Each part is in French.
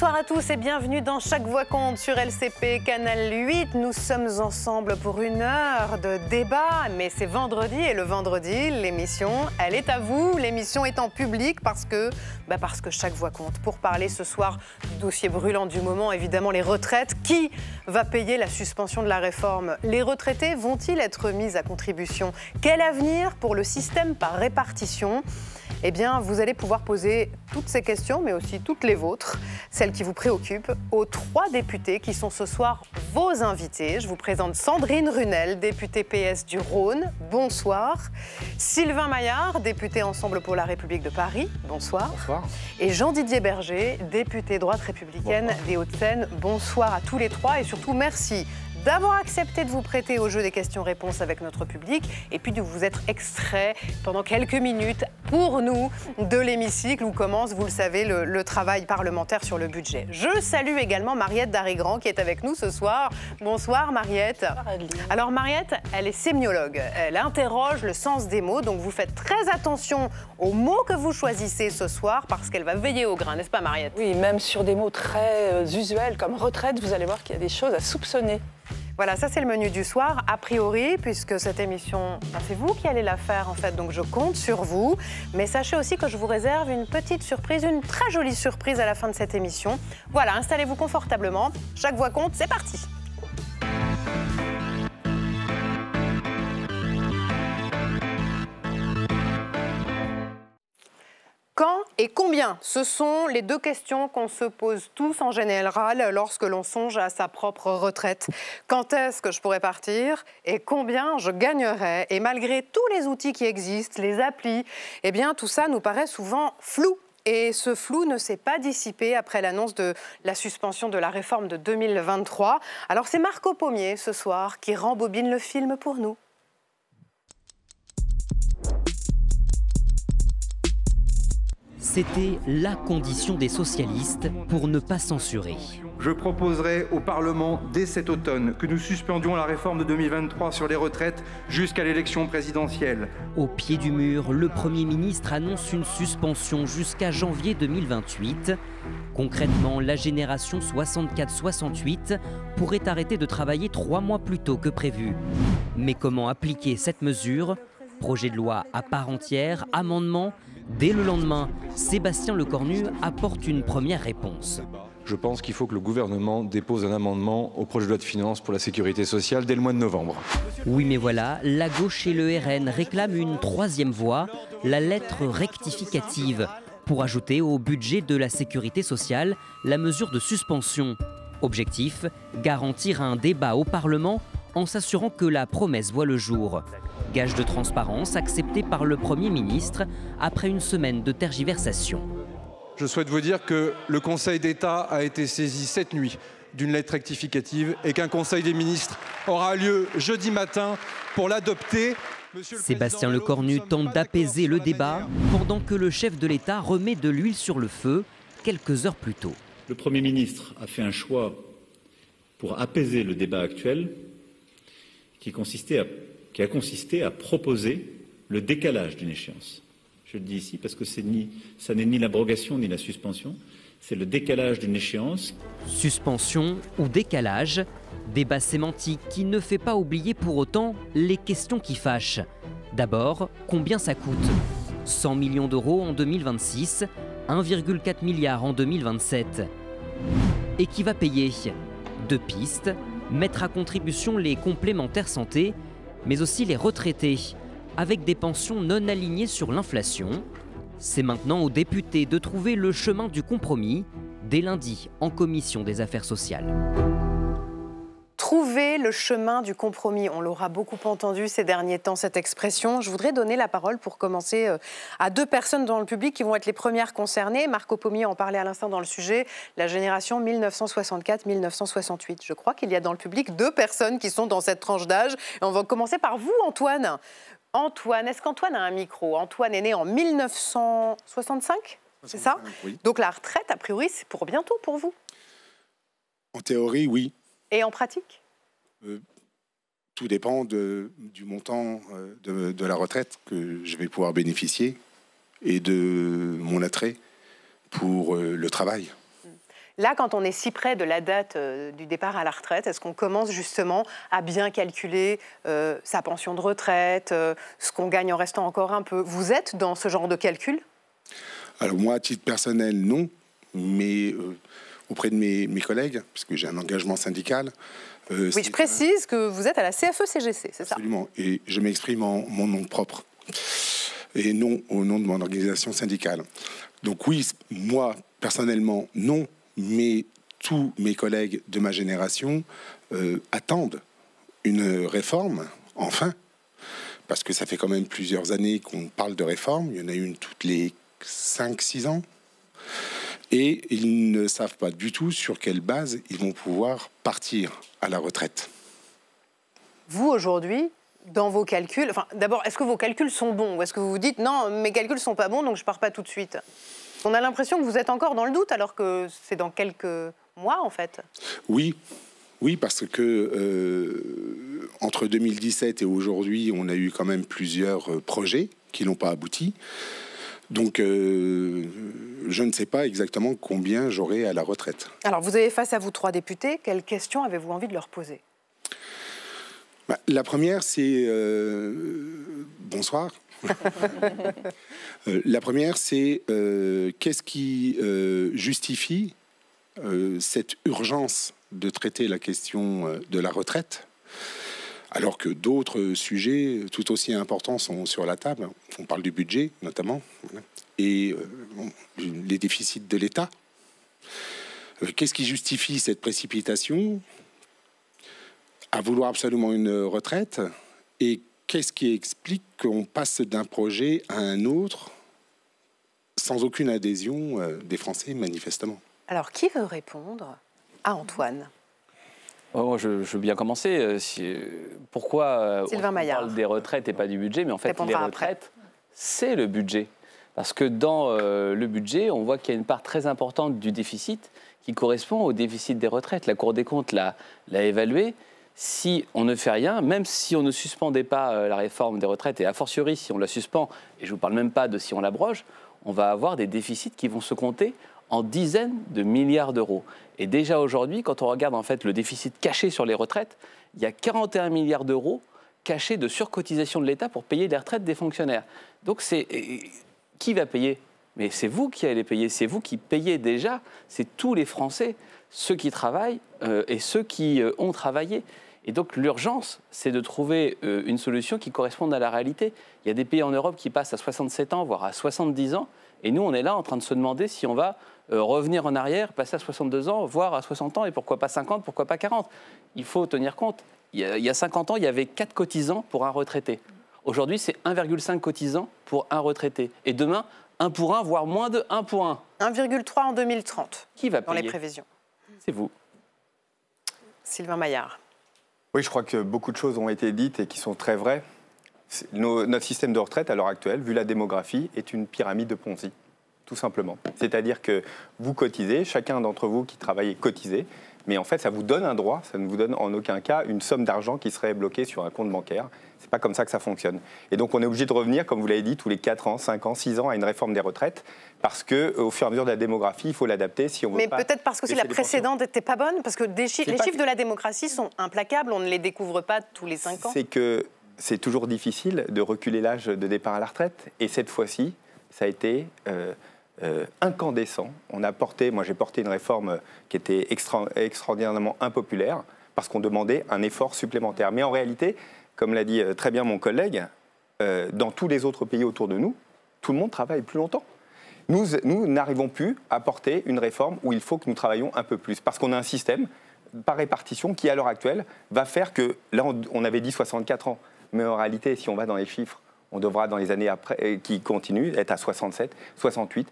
Bonsoir à tous et bienvenue dans Chaque Voix compte sur LCP, Canal 8. Nous sommes ensemble pour une heure de débat, mais c'est vendredi et le vendredi, l'émission, elle est à vous. L'émission est en public parce que Chaque Voix compte. Pour parler ce soir du dossier brûlant du moment, évidemment les retraites. Qui va payer la suspension de la réforme? Les retraités vont-ils être mis à contribution? Quel avenir pour le système par répartition? Eh bien, vous allez pouvoir poser toutes ces questions, mais aussi toutes les vôtres, celles qui vous préoccupent, aux 3 députés qui sont ce soir vos invités. Je vous présente Sandrine Runel, députée PS du Rhône. Bonsoir. Sylvain Maillard, député Ensemble pour la République de Paris. Bonsoir. Bonsoir. Et Jean-Didier Berger, député droite républicaine des Hauts-de-Seine. Bonsoir à tous les 3 et surtout merci d'avoir accepté de vous prêter au jeu des questions-réponses avec notre public et puis de vous être extrait pendant quelques minutes pour nous de l'hémicycle où commence, vous le savez, le travail parlementaire sur le budget. Je salue également Mariette Darigrand qui est avec nous ce soir. Bonsoir Mariette. Alors Mariette, elle est sémiologue. Elle interroge le sens des mots, donc vous faites très attention aux mots que vous choisissez ce soir parce qu'elle va veiller au grain, n'est-ce pas Mariette? Oui, même sur des mots très usuels comme retraite, vous allez voir qu'il y a des choses à soupçonner. Voilà, ça c'est le menu du soir, a priori, puisque cette émission, c'est vous qui allez la faire en fait, donc je compte sur vous. Mais sachez aussi que je vous réserve une petite surprise, une très jolie surprise à la fin de cette émission. Voilà, installez-vous confortablement, Chaque Voix compte, c'est parti. Quand et combien? Ce sont les 2 questions qu'on se pose tous en général lorsque l'on songe à sa propre retraite. Quand est-ce que je pourrais partir et combien je gagnerais? Et malgré tous les outils qui existent, les applis, eh bien tout ça nous paraît souvent flou. Et ce flou ne s'est pas dissipé après l'annonce de la suspension de la réforme de 2023. Alors c'est Marco Pommier ce soir qui rembobine le film pour nous. C'était la condition des socialistes pour ne pas censurer. Je proposerai au Parlement dès cet automne que nous suspendions la réforme de 2023 sur les retraites jusqu'à l'élection présidentielle. Au pied du mur, le Premier ministre annonce une suspension jusqu'à janvier 2028. Concrètement, la génération 64-68 pourrait arrêter de travailler 3 mois plus tôt que prévu. Mais comment appliquer cette mesure? Projet de loi à part entière, amendement. Dès le lendemain, Sébastien Lecornu apporte une première réponse. Je pense qu'il faut que le gouvernement dépose un amendement au projet de loi de finances pour la sécurité sociale dès le mois de novembre. Oui, mais voilà, la gauche et le RN réclament une 3e voie, la lettre rectificative, pour ajouter au budget de la sécurité sociale la mesure de suspension. Objectif, garantir un débat au Parlement en s'assurant que la promesse voit le jour. Gage de transparence accepté par le Premier ministre après une semaine de tergiversation. Je souhaite vous dire que le Conseil d'État a été saisi cette nuit d'une lettre rectificative et qu'un Conseil des ministres aura lieu jeudi matin pour l'adopter. Sébastien Lecornu tente d'apaiser le débat pendant que le chef de l'État remet de l'huile sur le feu quelques heures plus tôt. Le Premier ministre a fait un choix pour apaiser le débat actuel qui a consisté à proposer le décalage d'une échéance. Je le dis ici parce que ça n'est ni l'abrogation ni la suspension, c'est le décalage d'une échéance. Suspension ou décalage, débat sémantique qui ne fait pas oublier pour autant les questions qui fâchent. D'abord, combien ça coûte? 100 millions d'euros en 2026, 1,4 milliard en 2027. Et qui va payer? 2 pistes, mettre à contribution les complémentaires santé, mais aussi les retraités, avec des pensions non alignées sur l'inflation. C'est maintenant aux députés de trouver le chemin du compromis, dès lundi en commission des affaires sociales. Trouver le chemin du compromis, on l'aura beaucoup entendu ces derniers temps, cette expression. Je voudrais donner la parole pour commencer à 2 personnes dans le public qui vont être les premières concernées. Marco Pommier en parlait à l'instant dans le sujet, la génération 1964-1968. Je crois qu'il y a dans le public 2 personnes qui sont dans cette tranche d'âge. Et on va commencer par vous, Antoine. Antoine, est-ce qu'Antoine a un micro? Antoine est né en 1965, c'est ça? Oui. Donc la retraite, a priori, c'est pour bientôt pour vous? En théorie, oui. Et en pratique? Tout dépend du montant de la retraite que je vais pouvoir bénéficier et de mon attrait pour le travail. Là, quand on est si près de la date du départ à la retraite, est-ce qu'on commence justement à bien calculer sa pension de retraite, ce qu'on gagne en restant encore un peu? Vous êtes dans ce genre de calcul? Alors moi, à titre personnel, non, mais auprès de mes collègues, puisque j'ai un engagement syndical. Oui, je précise que vous êtes à la CFE-CGC, c'est ça? Absolument, et je m'exprime en mon nom propre, et non au nom de mon organisation syndicale. Donc oui, moi, personnellement, non, mais tous mes collègues de ma génération attendent une réforme, enfin, parce que ça fait quand même plusieurs années qu'on parle de réforme. Il y en a une toutes les 5-6 ans. Et ils ne savent pas du tout sur quelle base ils vont pouvoir partir à la retraite. Vous, aujourd'hui, dans vos calculs, enfin, d'abord, est-ce que vos calculs sont bons? Ou est-ce que vous vous dites, non, mes calculs ne sont pas bons, donc je ne pars pas tout de suite? On a l'impression que vous êtes encore dans le doute, alors que c'est dans quelques mois, en fait. Oui, parce que entre 2017 et aujourd'hui, on a eu quand même plusieurs projets qui n'ont pas abouti. Donc, je ne sais pas exactement combien j'aurai à la retraite. Alors, vous avez face à vous 3 députés. Quelles questions avez-vous envie de leur poser? La première, c'est... Bonsoir. La première, c'est qu'est-ce qui justifie cette urgence de traiter la question de la retraite, alors que d'autres sujets tout aussi importants sont sur la table. On parle du budget, notamment, et les déficits de l'État. Qu'est-ce qui justifie cette précipitation à vouloir absolument une retraite? Et qu'est-ce qui explique qu'on passe d'un projet à un autre sans aucune adhésion des Français, manifestement? Alors, qui veut répondre à Antoine? Je veux bien commencer. Pourquoi on parle des retraites et pas du budget? Mais en fait, les retraites, c'est le budget. Parce que dans le budget, on voit qu'il y a une part très importante du déficit qui correspond au déficit des retraites. La Cour des comptes l'a évalué. Si on ne fait rien, même si on ne suspendait pas la réforme des retraites, et a fortiori si on la suspend, et je ne vous parle même pas de si on l'abroge, on va avoir des déficits qui vont se compter en dizaines de milliards d'euros. Et déjà aujourd'hui, quand on regarde en fait le déficit caché sur les retraites, il y a 41 milliards d'euros cachés de surcotisation de l'État pour payer les retraites des fonctionnaires. Donc qui va payer? Mais c'est vous qui allez payer, c'est vous qui payez déjà, c'est tous les Français, ceux qui travaillent et ceux qui ont travaillé. Et donc l'urgence, c'est de trouver une solution qui corresponde à la réalité. Il y a des pays en Europe qui passent à 67 ans, voire à 70 ans, et nous on est là en train de se demander si on va revenir en arrière, passer à 62 ans, voire à 60 ans, et pourquoi pas 50, pourquoi pas 40. Il faut tenir compte, il y a 50 ans, il y avait 4 cotisants pour un retraité. Aujourd'hui, c'est 1,5 cotisants pour un retraité. Et demain, 1 pour 1, voire moins de 1 pour 1. 1,3 en 2030. Qui va payer? Dans les prévisions. C'est vous. Sylvain Maillard. Oui, je crois que beaucoup de choses ont été dites et qui sont très vraies. Notre système de retraite, à l'heure actuelle, vu la démographie, est une pyramide de Ponzi, tout simplement. C'est-à-dire que vous cotisez, chacun d'entre vous qui travaille est cotisé, mais en fait, ça vous donne un droit, ça ne vous donne en aucun cas une somme d'argent qui serait bloquée sur un compte bancaire. C'est pas comme ça que ça fonctionne. Et donc, on est obligé de revenir, comme vous l'avez dit, tous les 4 ans, 5 ans, 6 ans à une réforme des retraites, parce qu'au fur et à mesure de la démographie, il faut l'adapter si on veut Mais pas... peut-être parce que la précédente n'était pas bonne, parce que les chiffres de la démocratie sont implacables, on ne les découvre pas tous les 5 ans. C'est que c'est toujours difficile de reculer l'âge de départ à la retraite, et cette fois-ci, ça a été incandescent. Moi j'ai porté une réforme qui était extraordinairement impopulaire, parce qu'on demandait un effort supplémentaire. Mais en réalité, comme l'a dit très bien mon collègue, dans tous les autres pays autour de nous, tout le monde travaille plus longtemps. Nous n'arrivons plus à porter une réforme où il faut que nous travaillions un peu plus, parce qu'on a un système par répartition qui, à l'heure actuelle, va faire que, là on avait dit 64 ans, mais en réalité, si on va dans les chiffres, on devra, dans les années après, qui continuent, être à 67, 68.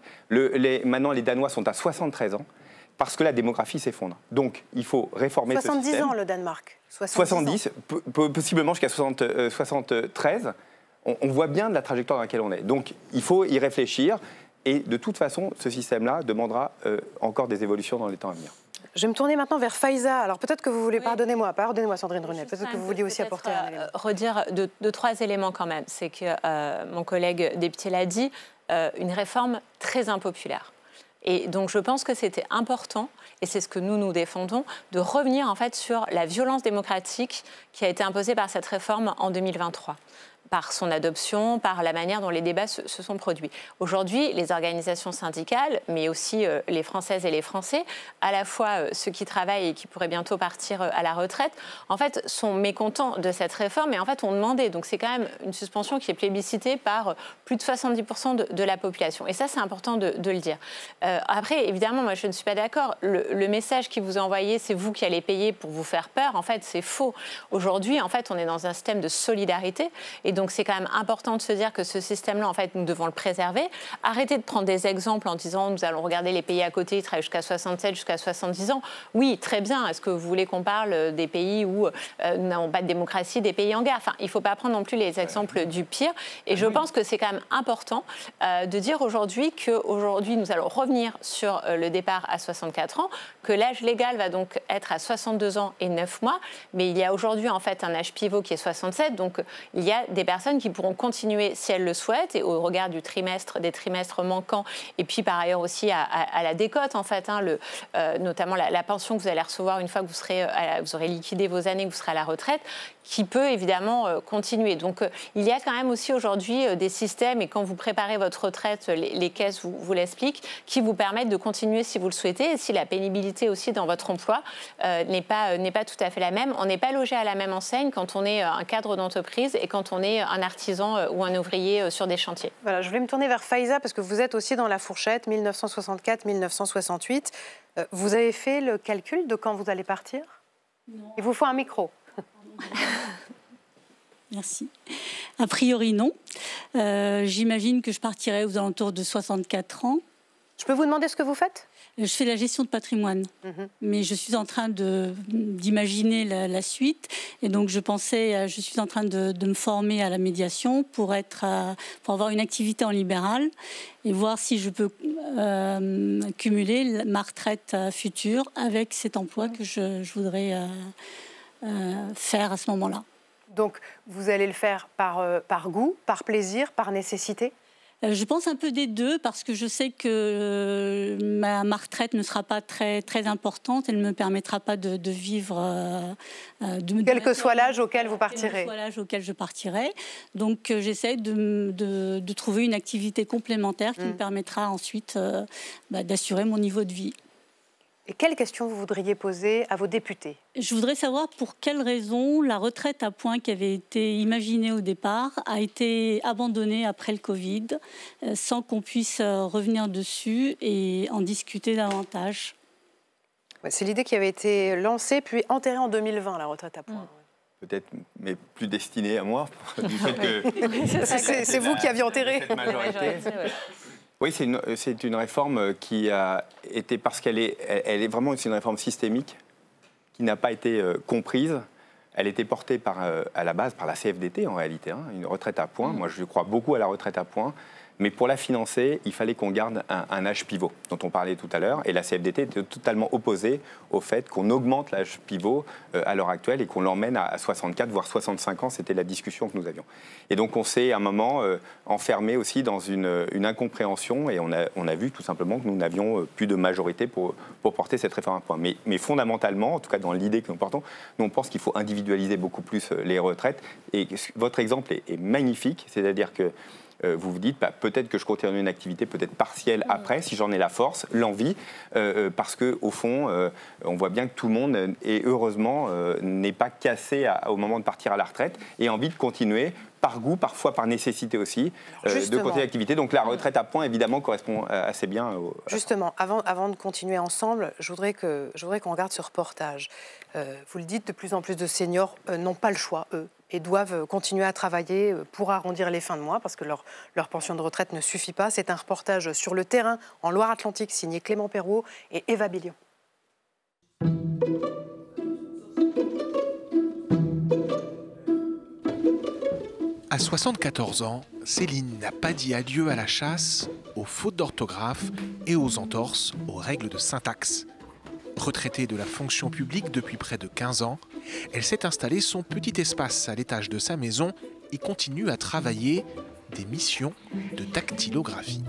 Maintenant, les Danois sont à 73 ans, parce que la démographie s'effondre. Donc, il faut réformer ce système. 70 ans, le Danemark. 70, possiblement jusqu'à 73. On voit bien de la trajectoire dans laquelle on est. Donc, il faut y réfléchir. Et de toute façon, ce système-là demandera encore des évolutions dans les temps à venir. Je vais me tourner maintenant vers Faiza. Alors peut-être que vous voulez, pardonnez-moi Sandrine Runel, peut-être que vous vouliez aussi apporter un élément. Redire deux, 3 éléments quand même. C'est que mon collègue député l'a dit, une réforme très impopulaire. Et donc je pense que c'était important, et c'est ce que nous défendons, de revenir en fait sur la violence démocratique qui a été imposée par cette réforme en 2023. Par son adoption, par la manière dont les débats se sont produits. Aujourd'hui, les organisations syndicales, mais aussi les Françaises et les Français, à la fois ceux qui travaillent et qui pourraient bientôt partir à la retraite, en fait, sont mécontents de cette réforme et en fait ont demandé. Donc c'est quand même une suspension qui est plébiscitée par plus de 70% de la population. Et ça, c'est important de le dire. Après, évidemment, moi, je ne suis pas d'accord. Le message qui vous est envoyé, c'est vous qui allez payer pour vous faire peur. En fait, c'est faux. Aujourd'hui, en fait, on est dans un système de solidarité et donc, c'est quand même important de se dire que ce système-là, en fait, nous devons le préserver. Arrêtez de prendre des exemples en disant nous allons regarder les pays à côté, ils travaillent jusqu'à 67, jusqu'à 70 ans. Oui, très bien. Est-ce que vous voulez qu'on parle des pays où n'ont pas de démocratie, des pays en guerre? Enfin, il ne faut pas prendre non plus les exemples du pire. Et je pense que c'est quand même important de dire aujourd'hui qu'aujourd'hui, nous allons revenir sur le départ à 64 ans, que l'âge légal va donc être à 62 ans et 9 mois. Mais il y a aujourd'hui, en fait, un âge pivot qui est 67. Donc, il y a des personnes qui pourront continuer si elles le souhaitent et au regard des trimestres manquants et puis par ailleurs aussi à la décote en fait, notamment la pension que vous allez recevoir une fois que vous aurez liquidé vos années, que vous serez à la retraite, qui peut évidemment continuer. Donc il y a quand même aussi aujourd'hui des systèmes et quand vous préparez votre retraite, les caisses vous l'expliquent, qui vous permettent de continuer si vous le souhaitez et si la pénibilité aussi dans votre emploi n'est pas tout à fait la même. On n'est pas logé à la même enseigne quand on est un cadre d'entreprise et quand on est un artisan ou un ouvrier sur des chantiers. Voilà, je voulais me tourner vers Faiza parce que vous êtes aussi dans la fourchette 1964-1968. Vous avez fait le calcul de quand vous allez partir? Non. Il vous faut un micro. Merci. A priori, non. J'imagine que je partirai aux alentours de 64 ans. Je peux vous demander ce que vous faites? Je fais la gestion de patrimoine, mais je suis en train d'imaginer la suite. Et donc, je suis en train de me former à la médiation pour avoir une activité en libéral et voir si je peux cumuler ma retraite future avec cet emploi que je voudrais faire à ce moment-là. Donc, vous allez le faire par goût, par plaisir, par nécessité? Je pense un peu des deux parce que je sais que ma retraite ne sera pas très, très importante. Elle ne me permettra pas de vivre... quel que soit l'âge auquel vous partirez. Quel que soit l'âge auquel je partirai. Donc j'essaie de trouver une activité complémentaire qui me permettra ensuite d'assurer mon niveau de vie. Et quelles questions vous voudriez poser à vos députés? Je voudrais savoir pour quelles raisons la retraite à points qui avait été imaginée au départ a été abandonnée après le Covid, sans qu'on puisse revenir dessus et en discuter davantage. C'est l'idée qui avait été lancée puis enterrée en 2020, la retraite à points. Peut-être, mais plus destinée à moi, du fait que... c'est vous qui aviez enterré. Cette majorité. Oui, c'est une réforme qui a été, parce qu'elle est vraiment une réforme systémique qui n'a pas été comprise. Elle était portée à la base par la CFDT en réalité, une retraite à points. Moi, je crois beaucoup à la retraite à points. Mais pour la financer, il fallait qu'on garde un âge pivot dont on parlait tout à l'heure. Et la CFDT était totalement opposée au fait qu'on augmente l'âge pivot à l'heure actuelle et qu'on l'emmène à 64, voire 65 ans. C'était la discussion que nous avions. Et donc on s'est à un moment enfermé aussi dans une incompréhension et on a vu tout simplement que nous n'avions plus de majorité pour porter cette réforme à points. Mais fondamentalement, en tout cas dans l'idée que nous portons, nous on pense qu'il faut individualiser beaucoup plus les retraites. Et votre exemple est magnifique, c'est-à-dire que vous vous dites, peut-être que je continue une activité peut-être partielle après, si j'en ai la force, l'envie, parce qu'au fond, on voit bien que tout le monde, et heureusement, n'est pas cassé au moment de partir à la retraite, et a envie de continuer, par goût, parfois par nécessité aussi, de continuer l'activité. Donc la retraite à points, évidemment, correspond assez bien au... Justement, avant de continuer ensemble, je voudrais qu'on regarde ce reportage. Vous le dites, de plus en plus de seniors n'ont pas le choix, eux, et doivent continuer à travailler pour arrondir les fins de mois parce que leur pension de retraite ne suffit pas. C'est un reportage sur le terrain en Loire-Atlantique signé Clément Perrault et Eva Billion. À 74 ans, Céline n'a pas dit adieu à la chasse, aux fautes d'orthographe et aux entorses aux règles de syntaxe. Retraitée de la fonction publique depuis près de 15 ans, elle s'est installée son petit espace à l'étage de sa maison et continue à travailler des missions de dactylographie.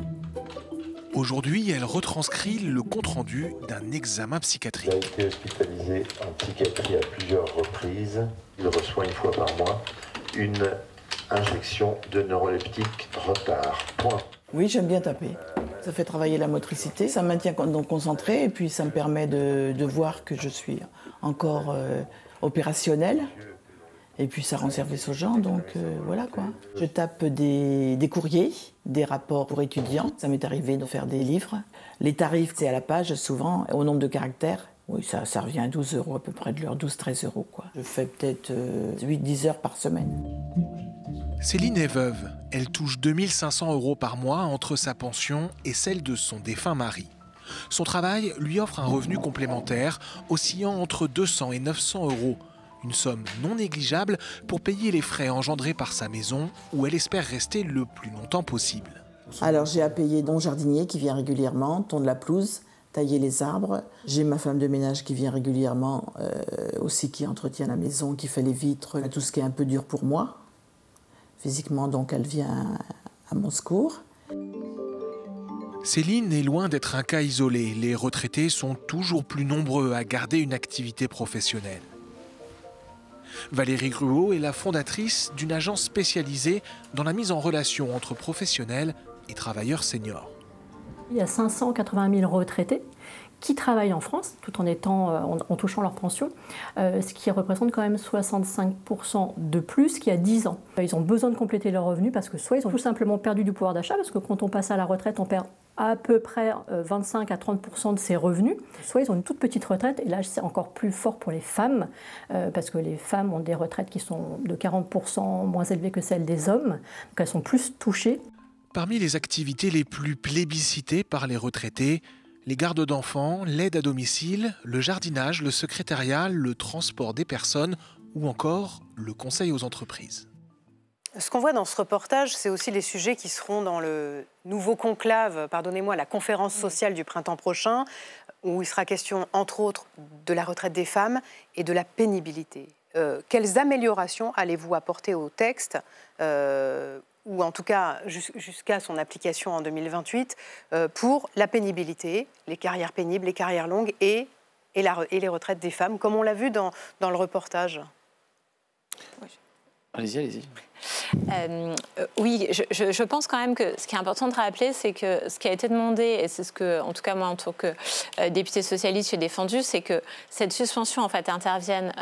Aujourd'hui, elle retranscrit le compte-rendu d'un examen psychiatrique. Il a été hospitalisé en psychiatrie à plusieurs reprises. Il reçoit une fois par mois une injection de neuroleptique retard. Point. Oui, j'aime bien taper. Ça fait travailler la motricité, ça me maintient donc concentré et puis ça me permet de voir que je suis encore opérationnelle. Et puis ça rend service aux gens, donc voilà quoi. Je tape des courriers, des rapports pour étudiants. Ça m'est arrivé de faire des livres. Les tarifs, c'est à la page souvent, au nombre de caractères. Oui, ça revient à 12 € à peu près de l'heure, 12-13 € quoi. Je fais peut-être 8-10 heures par semaine. Céline est veuve. Elle touche 2 500 € par mois entre sa pension et celle de son défunt mari. Son travail lui offre un revenu complémentaire oscillant entre 200 et 900 €. Une somme non négligeable pour payer les frais engendrés par sa maison où elle espère rester le plus longtemps possible. Alors j'ai à payer mon jardinier qui vient régulièrement, tondre la pelouse, tailler les arbres. J'ai ma femme de ménage qui vient régulièrement aussi, qui entretient la maison, qui fait les vitres, tout ce qui est un peu dur pour moi. Physiquement, donc elle vient à mon secours. Céline est loin d'être un cas isolé. Les retraités sont toujours plus nombreux à garder une activité professionnelle. Valérie Gruot est la fondatrice d'une agence spécialisée dans la mise en relation entre professionnels et travailleurs seniors. Il y a 580 000 retraités qui travaillent en France, tout en touchant leur pension, ce qui représente quand même 65% de plus qu'il y a 10 ans. Ils ont besoin de compléter leurs revenus parce que soit ils ont tout simplement perdu du pouvoir d'achat, parce que quand on passe à la retraite, on perd à peu près 25 à 30% de ses revenus, soit ils ont une toute petite retraite, et là c'est encore plus fort pour les femmes, parce que les femmes ont des retraites qui sont de 40% moins élevées que celles des hommes, donc elles sont plus touchées. Parmi les activités les plus plébiscitées par les retraités, les gardes d'enfants, l'aide à domicile, le jardinage, le secrétariat, le transport des personnes ou encore le conseil aux entreprises. Ce qu'on voit dans ce reportage, c'est aussi les sujets qui seront dans le nouveau conclave, pardonnez-moi, la conférence sociale du printemps prochain, où il sera question, entre autres, de la retraite des femmes et de la pénibilité. Quelles améliorations allez-vous apporter au texte ou en tout cas jusqu'à son application en 2028, pour la pénibilité, les carrières pénibles, les carrières longues et les retraites des femmes, comme on l'a vu dans le reportage. Oui. Allez-y, allez-y. Oui, je pense quand même que ce qui est important de rappeler, c'est que ce qui a été demandé, et c'est ce que, en tout cas moi en tant que députée socialiste, j'ai défendu, c'est que cette suspension en fait intervienne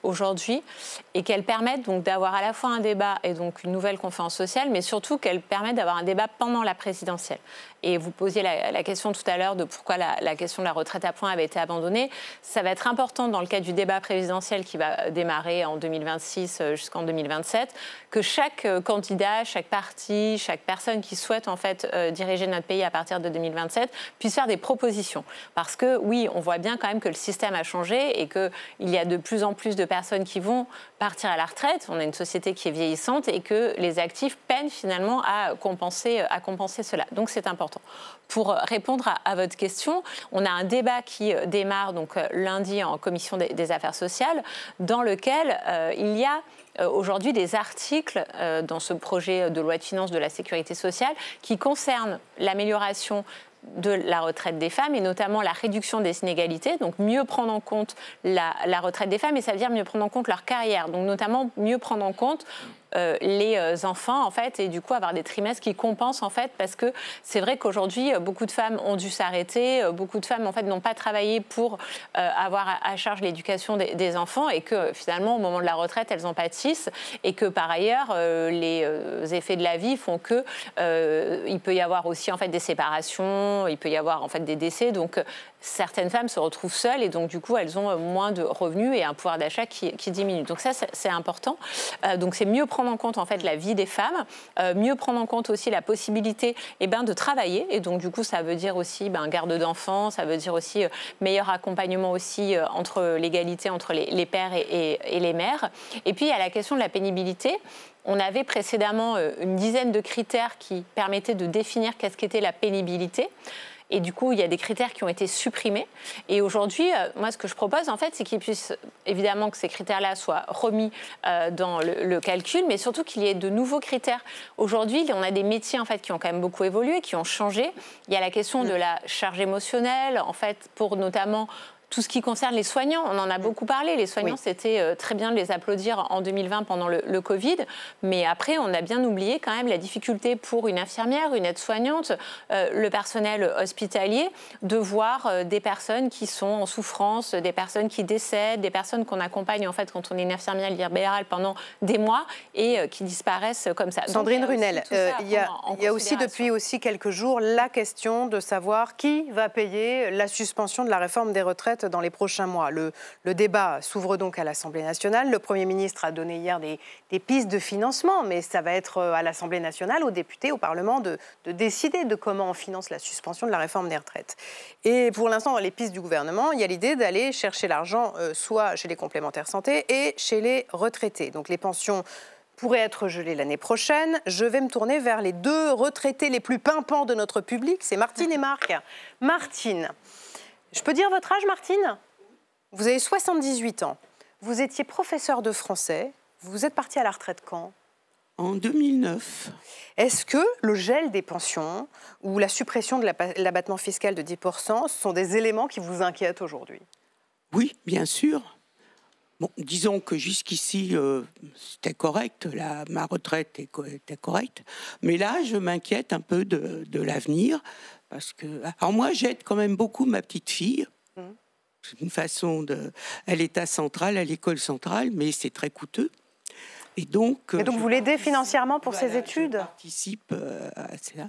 aujourd'hui et qu'elle permette donc d'avoir à la fois un débat et donc une nouvelle conférence sociale, mais surtout qu'elle permette d'avoir un débat pendant la présidentielle. Et vous posiez la question tout à l'heure de pourquoi la question de la retraite à points avait été abandonnée. Ça va être important dans le cadre du débat présidentiel qui va démarrer en 2026 jusqu'en 2027, que chaque candidat, chaque parti, chaque personne qui souhaite en fait diriger notre pays à partir de 2027 puisse faire des propositions. Parce que oui, on voit bien quand même que le système a changé et qu'il y a de plus en plus de personnes qui vont partir à la retraite. On a une société qui est vieillissante et que les actifs peinent finalement à compenser cela. Donc c'est important. Pour répondre à votre question, on a un débat qui démarre donc lundi en commission des affaires sociales, dans lequel il y a aujourd'hui des articles dans ce projet de loi de finances de la sécurité sociale qui concernent l'amélioration de la retraite des femmes et notamment la réduction des inégalités, donc mieux prendre en compte la retraite des femmes, et ça veut dire mieux prendre en compte leur carrière, donc notamment mieux prendre en compte les enfants en fait, et du coup avoir des trimestres qui compensent en fait, parce que c'est vrai qu'aujourd'hui beaucoup de femmes ont dû s'arrêter, beaucoup de femmes en fait n'ont pas travaillé pour avoir à charge l'éducation des enfants, et que finalement au moment de la retraite elles en pâtissent, et que par ailleurs les effets de la vie font que il peut y avoir aussi en fait des séparations, il peut y avoir en fait des décès, donc certaines femmes se retrouvent seules et donc du coup elles ont moins de revenus et un pouvoir d'achat qui diminue. Donc ça c'est important. Donc c'est mieux prendre en compte en fait la vie des femmes, mieux prendre en compte aussi la possibilité de travailler, et donc du coup ça veut dire aussi garde d'enfants, ça veut dire aussi meilleur accompagnement aussi entre l'égalité entre les pères et les mères. Et puis il y a la question de la pénibilité. On avait précédemment une dizaine de critères qui permettaient de définir qu'est-ce qu'était la pénibilité. Et du coup, il y a des critères qui ont été supprimés. Et aujourd'hui, moi, ce que je propose, en fait, c'est qu'il puisse, évidemment, que ces critères-là soient remis dans le calcul, mais surtout qu'il y ait de nouveaux critères. Aujourd'hui, on a des métiers, en fait, qui ont quand même beaucoup évolué, qui ont changé. Il y a la question de la charge émotionnelle, en fait, pour notamment tout ce qui concerne les soignants. On en a beaucoup parlé. Les soignants, c'était très bien de les applaudir en 2020 pendant le Covid. Mais après, on a bien oublié quand même la difficulté pour une infirmière, une aide-soignante, le personnel hospitalier, de voir des personnes qui sont en souffrance, des personnes qui décèdent, des personnes qu'on accompagne en fait quand on est une infirmière libérale pendant des mois et qui disparaissent comme ça. Sandrine Runel, il y a aussi depuis quelques jours la question de savoir qui va payer la suspension de la réforme des retraites dans les prochains mois. Le débat s'ouvre donc à l'Assemblée nationale. Le Premier ministre a donné hier des pistes de financement, mais ça va être à l'Assemblée nationale, aux députés, au Parlement de décider de comment on finance la suspension de la réforme des retraites. Et pour l'instant, dans les pistes du gouvernement, il y a l'idée d'aller chercher l'argent soit chez les complémentaires santé et chez les retraités. Donc les pensions pourraient être gelées l'année prochaine. Je vais me tourner vers les deux retraités les plus pimpants de notre public, c'est Martine et Marc. Martine, je peux dire votre âge, Martine? Vous avez 78 ans. Vous étiez professeur de français. Vous êtes partie à la retraite quand? En 2009. Est-ce que le gel des pensions ou la suppression de l'abattement fiscal de 10% sont des éléments qui vous inquiètent aujourd'hui? Oui, bien sûr. Bon, disons que jusqu'ici, c'était correct, ma retraite était correcte. Mais là, je m'inquiète un peu de l'avenir. Parce que, alors moi, j'aide quand même beaucoup ma petite fille. C'est une façon de... Elle est à Centrale, à l'école centrale, mais c'est très coûteux. Et donc vous l'aidez financièrement pour ses études? Je participe à cela.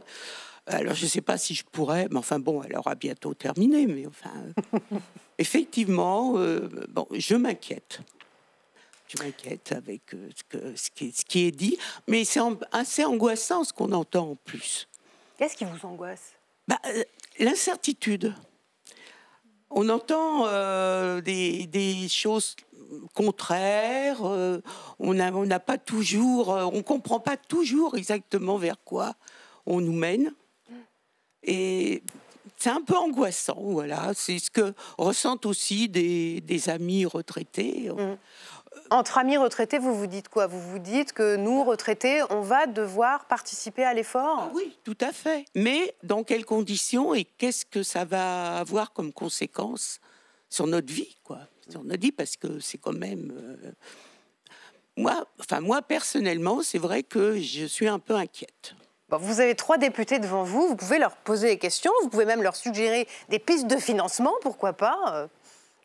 Alors, je ne sais pas si je pourrais, mais enfin bon, elle aura bientôt terminé. Mais enfin, effectivement, bon, je m'inquiète. Je m'inquiète avec ce qui est dit. Mais c'est assez angoissant ce qu'on entend en plus. Qu'est-ce qui vous angoisse? L'incertitude. On entend des choses contraires. On n'a pas toujours, on comprend pas toujours exactement vers quoi on nous mène. Et c'est un peu angoissant, voilà. C'est ce que ressentent aussi des amis retraités. Entre amis retraités, vous vous dites quoi? Vous vous dites que nous, retraités, on va devoir participer à l'effort? Oui, tout à fait. Mais dans quelles conditions et qu'est-ce que ça va avoir comme conséquence sur notre vie, quoi? Sur notre vie, parce que c'est quand même... Moi, personnellement, c'est vrai que je suis un peu inquiète. Bon, vous avez 3 députés devant vous, vous pouvez leur poser des questions, vous pouvez même leur suggérer des pistes de financement, pourquoi pas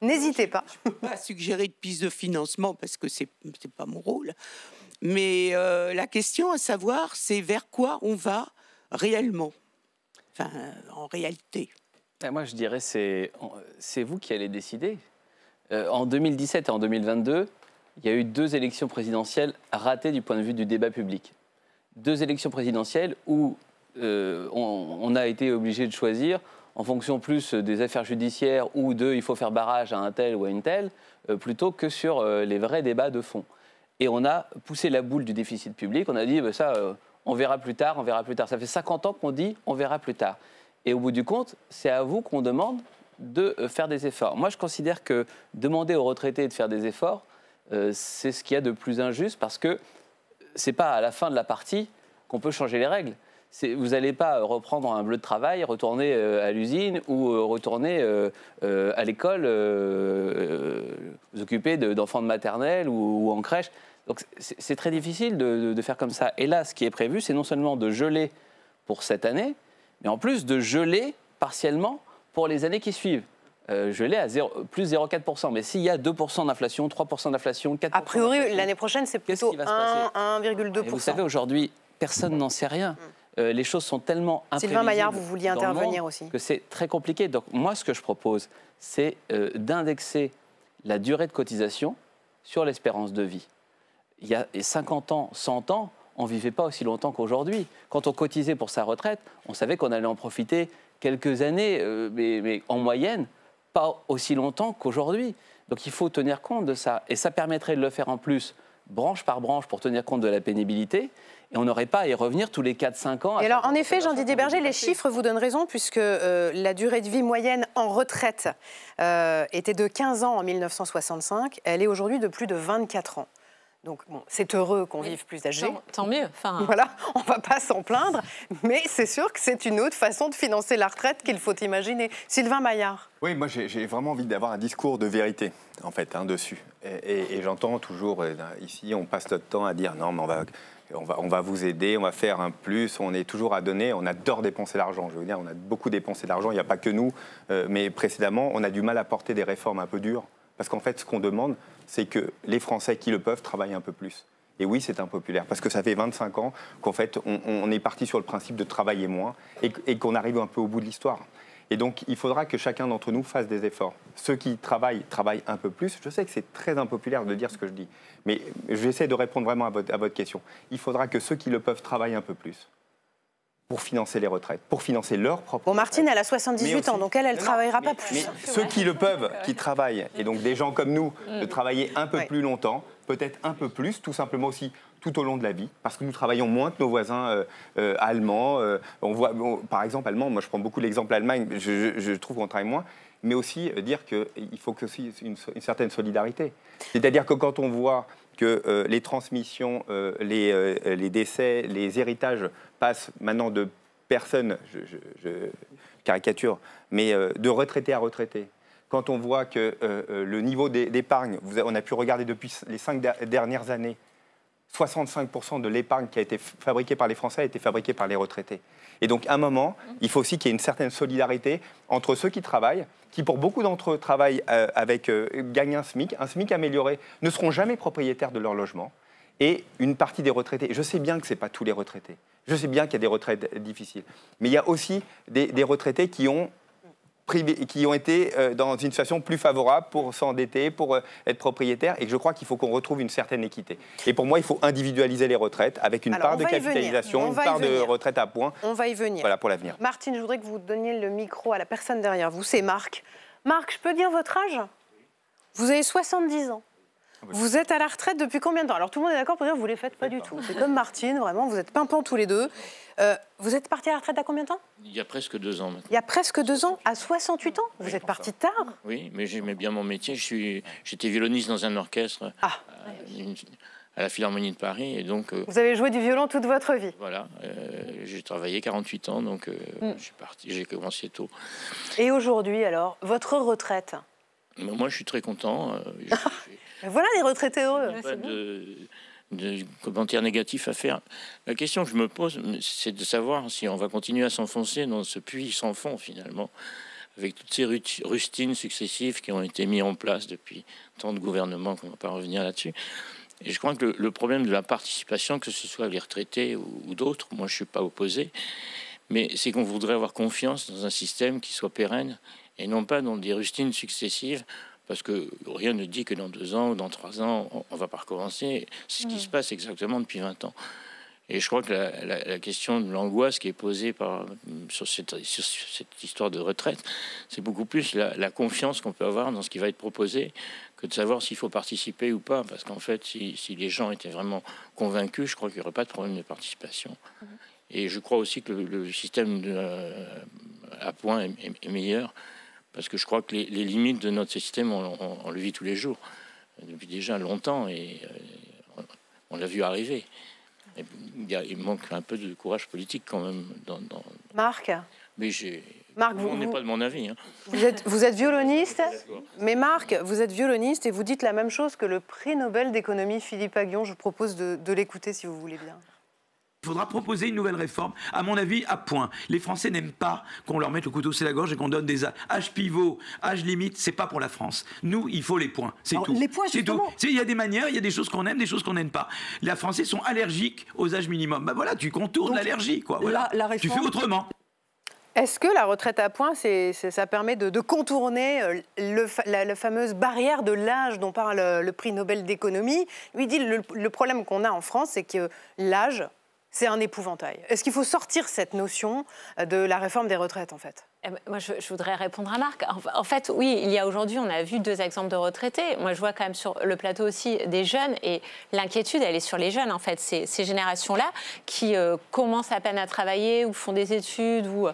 N'hésitez pas. Je ne peux pas suggérer de piste de financement parce que ce n'est pas mon rôle. Mais la question à savoir, c'est vers quoi on va réellement, enfin, en réalité. Moi, je dirais c'est vous qui allez décider. En 2017 et en 2022, il y a eu 2 élections présidentielles ratées du point de vue du débat public. 2 élections présidentielles où on a été obligé de choisir en fonction plus des affaires judiciaires ou il faut faire barrage à un tel ou à une telle, plutôt que sur les vrais débats de fond. Et on a poussé la boule du déficit public, on a dit on verra plus tard, on verra plus tard. Ça fait 50 ans qu'on dit on verra plus tard. Et au bout du compte, c'est à vous qu'on demande de faire des efforts. Moi, je considère que demander aux retraités de faire des efforts, c'est ce qu'il y a de plus injuste, parce que c'est pas à la fin de la partie qu'on peut changer les règles. Vous n'allez pas reprendre un bleu de travail, retourner à l'usine ou retourner à l'école, vous occuper d'enfants de maternelle ou en crèche. Donc c'est très difficile de faire comme ça. Et là, ce qui est prévu, c'est non seulement de geler pour cette année, mais en plus de geler partiellement pour les années qui suivent. Gelé à plus 0,4%. Mais s'il y a 2% d'inflation, 3% d'inflation, 4%... A priori, l'année prochaine, c'est plutôt 1,2%. Vous savez, aujourd'hui, personne n'en sait rien. Les choses sont tellement imprévisibles. Sylvain Maillard, vous vouliez intervenir aussi. Que c'est très compliqué. Donc moi, ce que je propose, c'est d'indexer la durée de cotisation sur l'espérance de vie. Il y a 50 ans, 100 ans, on ne vivait pas aussi longtemps qu'aujourd'hui. Quand on cotisait pour sa retraite, on savait qu'on allait en profiter quelques années, mais en moyenne, pas aussi longtemps qu'aujourd'hui. Donc il faut tenir compte de ça. Et ça permettrait de le faire en plus, branche par branche, pour tenir compte de la pénibilité. Et on n'aurait pas à y revenir tous les 4-5 ans. Et alors, en effet, Jean-Didier Berger, les chiffres vous donnent raison, puisque la durée de vie moyenne en retraite était de 15 ans en 1965. Elle est aujourd'hui de plus de 24 ans. Donc, bon, c'est heureux qu'on vive plus âgé. Tant mieux. Enfin... Voilà, on ne va pas s'en plaindre. Mais c'est sûr que c'est une autre façon de financer la retraite qu'il faut imaginer. Sylvain Maillard. Oui, moi, j'ai vraiment envie d'avoir un discours de vérité, en fait, dessus. Et j'entends toujours, ici, on passe notre temps à dire non, mais on va vous aider, on va faire un plus, on est toujours à donner, on adore dépenser l'argent. Je veux dire, on a beaucoup dépensé d'argent, il n'y a pas que nous, mais précédemment, on a du mal à porter des réformes un peu dures, parce qu'en fait, ce qu'on demande, c'est que les Français qui le peuvent travaillent un peu plus. Et oui, c'est impopulaire, parce que ça fait 25 ans qu'en fait, on est parti sur le principe de travailler moins et qu'on arrive un peu au bout de l'histoire. Et donc, il faudra que chacun d'entre nous fasse des efforts. Ceux qui travaillent un peu plus. Je sais que c'est très impopulaire de dire ce que je dis, mais j'essaie de répondre vraiment à votre question. Il faudra que ceux qui le peuvent travaillent un peu plus pour financer les retraites, pour financer leur propre... Bon, Martine, elle a 78 ans, donc elle ne travaillera pas plus. Mais ceux qui le peuvent, qui travaillent, et donc des gens comme nous, de travailler un peu plus longtemps, peut-être un peu plus, tout simplement aussi tout au long de la vie, parce que nous travaillons moins que nos voisins allemands. On voit, par exemple, allemands, moi je prends beaucoup l'exemple Allemagne, je trouve qu'on travaille moins, mais aussi dire qu'il faut que aussi une certaine solidarité. C'est-à-dire que quand on voit que les transmissions, les décès, les héritages passent maintenant de personnes, je caricature, mais de retraités à retraités. Quand on voit que le niveau d'épargne, on a pu regarder depuis les 5 dernières années, 65% de l'épargne qui a été fabriquée par les Français a été fabriquée par les retraités. Et donc, à un moment, il faut aussi qu'il y ait une certaine solidarité entre ceux qui travaillent, qui pour beaucoup d'entre eux travaillent gagnent un SMIC amélioré, ne seront jamais propriétaires de leur logement, et une partie des retraités. Je sais bien que ce n'est pas tous les retraités. Je sais bien qu'il y a des retraites difficiles. Mais il y a aussi des retraités qui ont été dans une situation plus favorable pour s'endetter, pour être propriétaire, et je crois qu'il faut qu'on retrouve une certaine équité. Et pour moi, il faut individualiser les retraites avec une part de capitalisation, une part de retraite à points. On va y venir. Voilà pour l'avenir. Martine, je voudrais que vous donniez le micro à la personne derrière vous, c'est Marc. Marc, je peux dire votre âge? Vous avez 70 ans. Vous êtes à la retraite depuis combien de temps? Alors tout le monde est d'accord pour dire que vous ne les faites pas du tout. C'est comme Martine, vraiment, vous êtes pimpants tous les deux. Vous êtes parti à la retraite à combien de temps? Il y a presque 2 ans maintenant. Il y a presque 2 ans, à 68 ans? Vous êtes parti tard? Oui, mais j'aimais bien mon métier. J'étais violoniste dans un orchestre à la Philharmonie de Paris. Et donc, vous avez joué du violon toute votre vie? Voilà, j'ai travaillé 48 ans, donc j'ai commencé tôt. Et aujourd'hui alors, votre retraite? Moi je suis très content. Voilà les retraités heureux. Pas de commentaires négatifs à faire. La question que je me pose, c'est de savoir si on va continuer à s'enfoncer dans ce puits sans fond, finalement, avec toutes ces rustines successives qui ont été mises en place depuis tant de gouvernements qu'on ne va pas revenir là-dessus. Et je crois que le problème de la participation, que ce soit les retraités ou d'autres, moi je ne suis pas opposé, mais c'est qu'on voudrait avoir confiance dans un système qui soit pérenne et non pas dans des rustines successives. Parce que rien ne dit que dans 2 ans ou dans 3 ans, on ne va pas recommencer. C'est ce qui se passe exactement depuis 20 ans. Et je crois que la question de l'angoisse qui est posée sur cette histoire de retraite, c'est beaucoup plus la confiance qu'on peut avoir dans ce qui va être proposé que de savoir s'il faut participer ou pas. Parce qu'en fait, si les gens étaient vraiment convaincus, je crois qu'il n'y aurait pas de problème de participation. Et je crois aussi que le système à points est meilleur. Parce que je crois que les limites de notre système, on le vit tous les jours, depuis déjà longtemps, et on l'a vu arriver. Et il manque un peu de courage politique quand même. Marc? Mais Marc, on n'est pas de mon avis. Hein. Vous êtes violoniste, mais Marc, vous êtes violoniste et vous dites la même chose que le prix Nobel d'économie Philippe Aghion. Je vous propose de l'écouter si vous voulez bien. Il faudra proposer une nouvelle réforme, à mon avis, à point. Les Français n'aiment pas qu'on leur mette le couteau sous la gorge et qu'on donne des âges pivots, âges limites. C'est pas pour la France. Nous, il faut les points. C'est tout. Les points, c'est tout. Il y a des manières, il y a des choses qu'on aime, des choses qu'on n'aime pas. Les Français sont allergiques aux âges minimums. Ben voilà, tu contournes l'allergie, quoi. Voilà. La réforme... Tu fais autrement. Est-ce que la retraite à points, ça permet de contourner la fameuse barrière de l'âge dont parle le prix Nobel d'économie? Lui dit le problème qu'on a en France, c'est que l'âge, c'est un épouvantail. Est-ce qu'il faut sortir cette notion de la réforme des retraites, en fait? Moi, je voudrais répondre à Marc. En fait, oui, il y a aujourd'hui, on a vu 2 exemples de retraités. Moi, je vois quand même sur le plateau aussi des jeunes, et l'inquiétude, elle est sur les jeunes, en fait. Ces générations-là qui commencent à peine à travailler ou font des études ou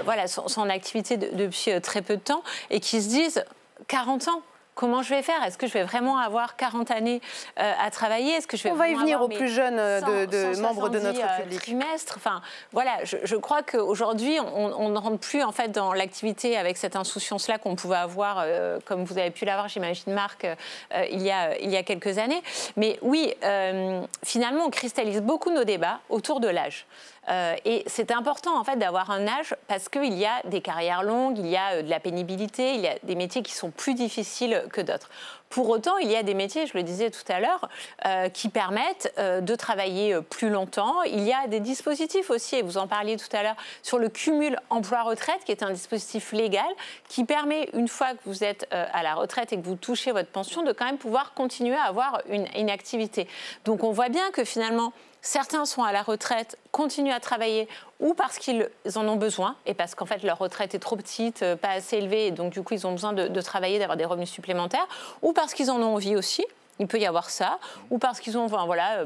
voilà, sont en activité depuis très peu de temps et qui se disent 40 ans. Comment je vais faire? Est-ce que je vais vraiment avoir 40 années à travailler? Est-ce que je vais On va y venir aux plus jeunes membres de notre public. Trimestre. Enfin, voilà, je crois qu'aujourd'hui, on ne rentre plus en fait dans l'activité avec cette insouciance-là qu'on pouvait avoir, comme vous avez pu l'avoir, j'imagine, Marc, il y a quelques années. Mais oui, finalement, on cristallise beaucoup nos débats autour de l'âge. Et c'est important en fait d'avoir un âge parce qu'il y a des carrières longues, il y a de la pénibilité, il y a des métiers qui sont plus difficiles que d'autres. Pour autant, il y a des métiers, je le disais tout à l'heure, qui permettent de travailler plus longtemps. Il y a des dispositifs aussi, et vous en parliez tout à l'heure, sur le cumul emploi-retraite, qui est un dispositif légal qui permet, une fois que vous êtes à la retraite et que vous touchez votre pension, de quand même pouvoir continuer à avoir une activité. Donc on voit bien que finalement, certains sont à la retraite, continuent à travailler ou parce qu'ils en ont besoin et parce qu'en fait leur retraite est trop petite, pas assez élevée et donc du coup ils ont besoin de travailler, d'avoir des revenus supplémentaires, ou parce qu'ils en ont envie aussi. Il peut y avoir ça, ou parce qu'ils ont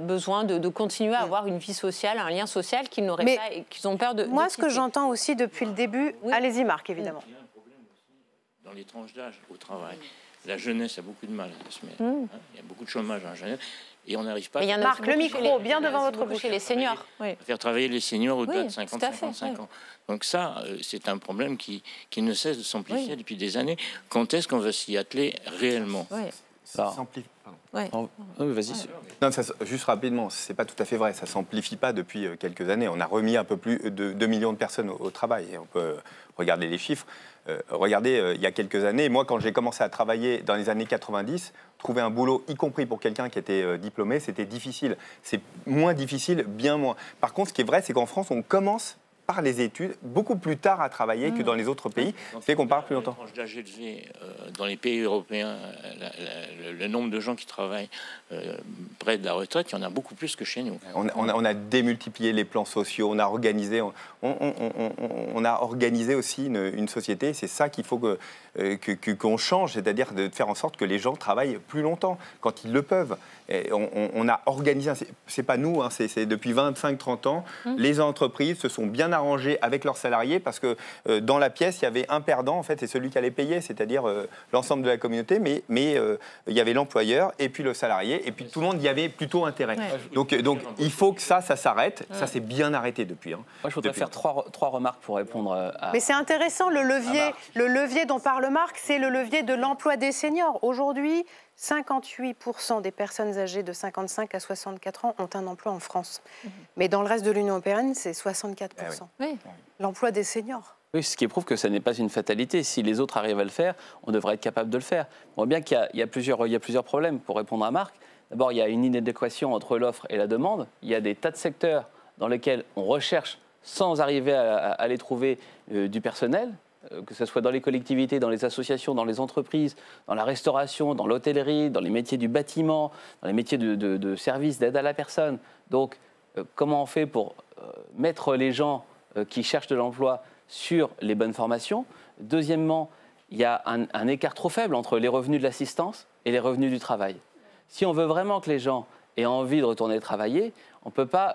besoin de continuer à avoir une vie sociale, un lien social qu'ils n'auraient pas et qu'ils ont peur de. Moi, ce que j'entends aussi depuis le début, allez-y Marc, évidemment. Il y a un problème aussi dans les tranches d'âge au travail. La jeunesse a beaucoup de mal à se mettre. Il y a beaucoup de chômage dans la jeunesse. Et on n'arrive pas à... Marc, le micro, bien devant votre bouche. Chez les seniors. Faire travailler les seniors au-delà de 50-55 ans. Donc ça, c'est un problème qui ne cesse de s'amplifier depuis des années. Quand est-ce qu'on va s'y atteler réellement? Ça s'amplifie. Vas-y. Non, juste rapidement, c'est pas tout à fait vrai. Ça s'amplifie pas depuis quelques années. On a remis un peu plus de 2 millions de personnes au travail. Et on peut regarder les chiffres. Regardez, il y a quelques années, moi, quand j'ai commencé à travailler dans les années 90, trouver un boulot, y compris pour quelqu'un qui était diplômé, c'était difficile. C'est moins difficile, bien moins. Par contre, ce qui est vrai, c'est qu'en France, on commence par les études beaucoup plus tard à travailler que dans les autres pays, fait qu'on part plus longtemps. L'âge élevé dans les pays européens, le nombre de gens qui travaillent près de la retraite, il y en a beaucoup plus que chez nous. On a démultiplié les plans sociaux, on a organisé, on a organisé aussi une société. C'est ça qu'il faut qu'on change, c'est-à-dire de faire en sorte que les gens travaillent plus longtemps quand ils le peuvent. Et on a organisé, c'est pas nous, c'est depuis 25-30 ans, les entreprises se sont bien arrangées avec leurs salariés parce que dans la pièce, il y avait un perdant, en fait, c'est celui qui allait payer, c'est-à-dire l'ensemble de la communauté, mais il y avait l'employeur et puis le salarié, et puis tout le monde y avait plutôt intérêt. Donc il faut que ça s'arrête. Ça s'est bien arrêté depuis. Moi, je voudrais faire trois remarques pour répondre à... Mais c'est intéressant, le levier dont parle Marc, c'est le levier de l'emploi des seniors. Aujourd'hui, 58% des personnes âgées de 55 à 64 ans ont un emploi en France. Mais dans le reste de l'Union européenne, c'est 64%. L'emploi des seniors. Oui, ce qui prouve que ça n'est pas une fatalité. Si les autres arrivent à le faire, on devrait être capable de le faire. On voit bien qu'il y a plusieurs problèmes pour répondre à Marc. D'abord, il y a une inadéquation entre l'offre et la demande. Il y a des tas de secteurs dans lesquels on recherche, sans arriver à les trouver, du personnel, que ce soit dans les collectivités, dans les associations, dans les entreprises, dans la restauration, dans l'hôtellerie, dans les métiers du bâtiment, dans les métiers de services, d'aide à la personne. Donc, comment on fait pour mettre les gens qui cherchent de l'emploi sur les bonnes formations? Deuxièmement, il y a un écart trop faible entre les revenus de l'assistance et les revenus du travail. Si on veut vraiment que les gens aient envie de retourner travailler, on ne peut pas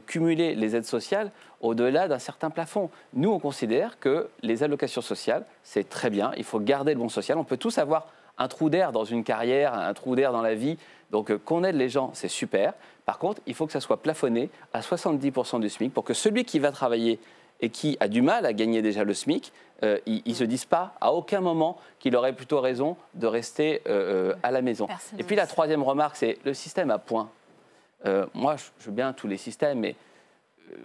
cumuler les aides sociales au-delà d'un certain plafond. Nous, on considère que les allocations sociales, c'est très bien, il faut garder le bon social. On peut tous avoir un trou d'air dans une carrière, un trou d'air dans la vie. Donc qu'on aide les gens, c'est super. Par contre, il faut que ça soit plafonné à 70% du SMIC pour que celui qui va travailler et qui a du mal à gagner déjà le SMIC, il ne se dise pas à aucun moment qu'il aurait plutôt raison de rester à la maison. Et puis la troisième remarque, c'est le système à points. Moi, je veux bien tous les systèmes, mais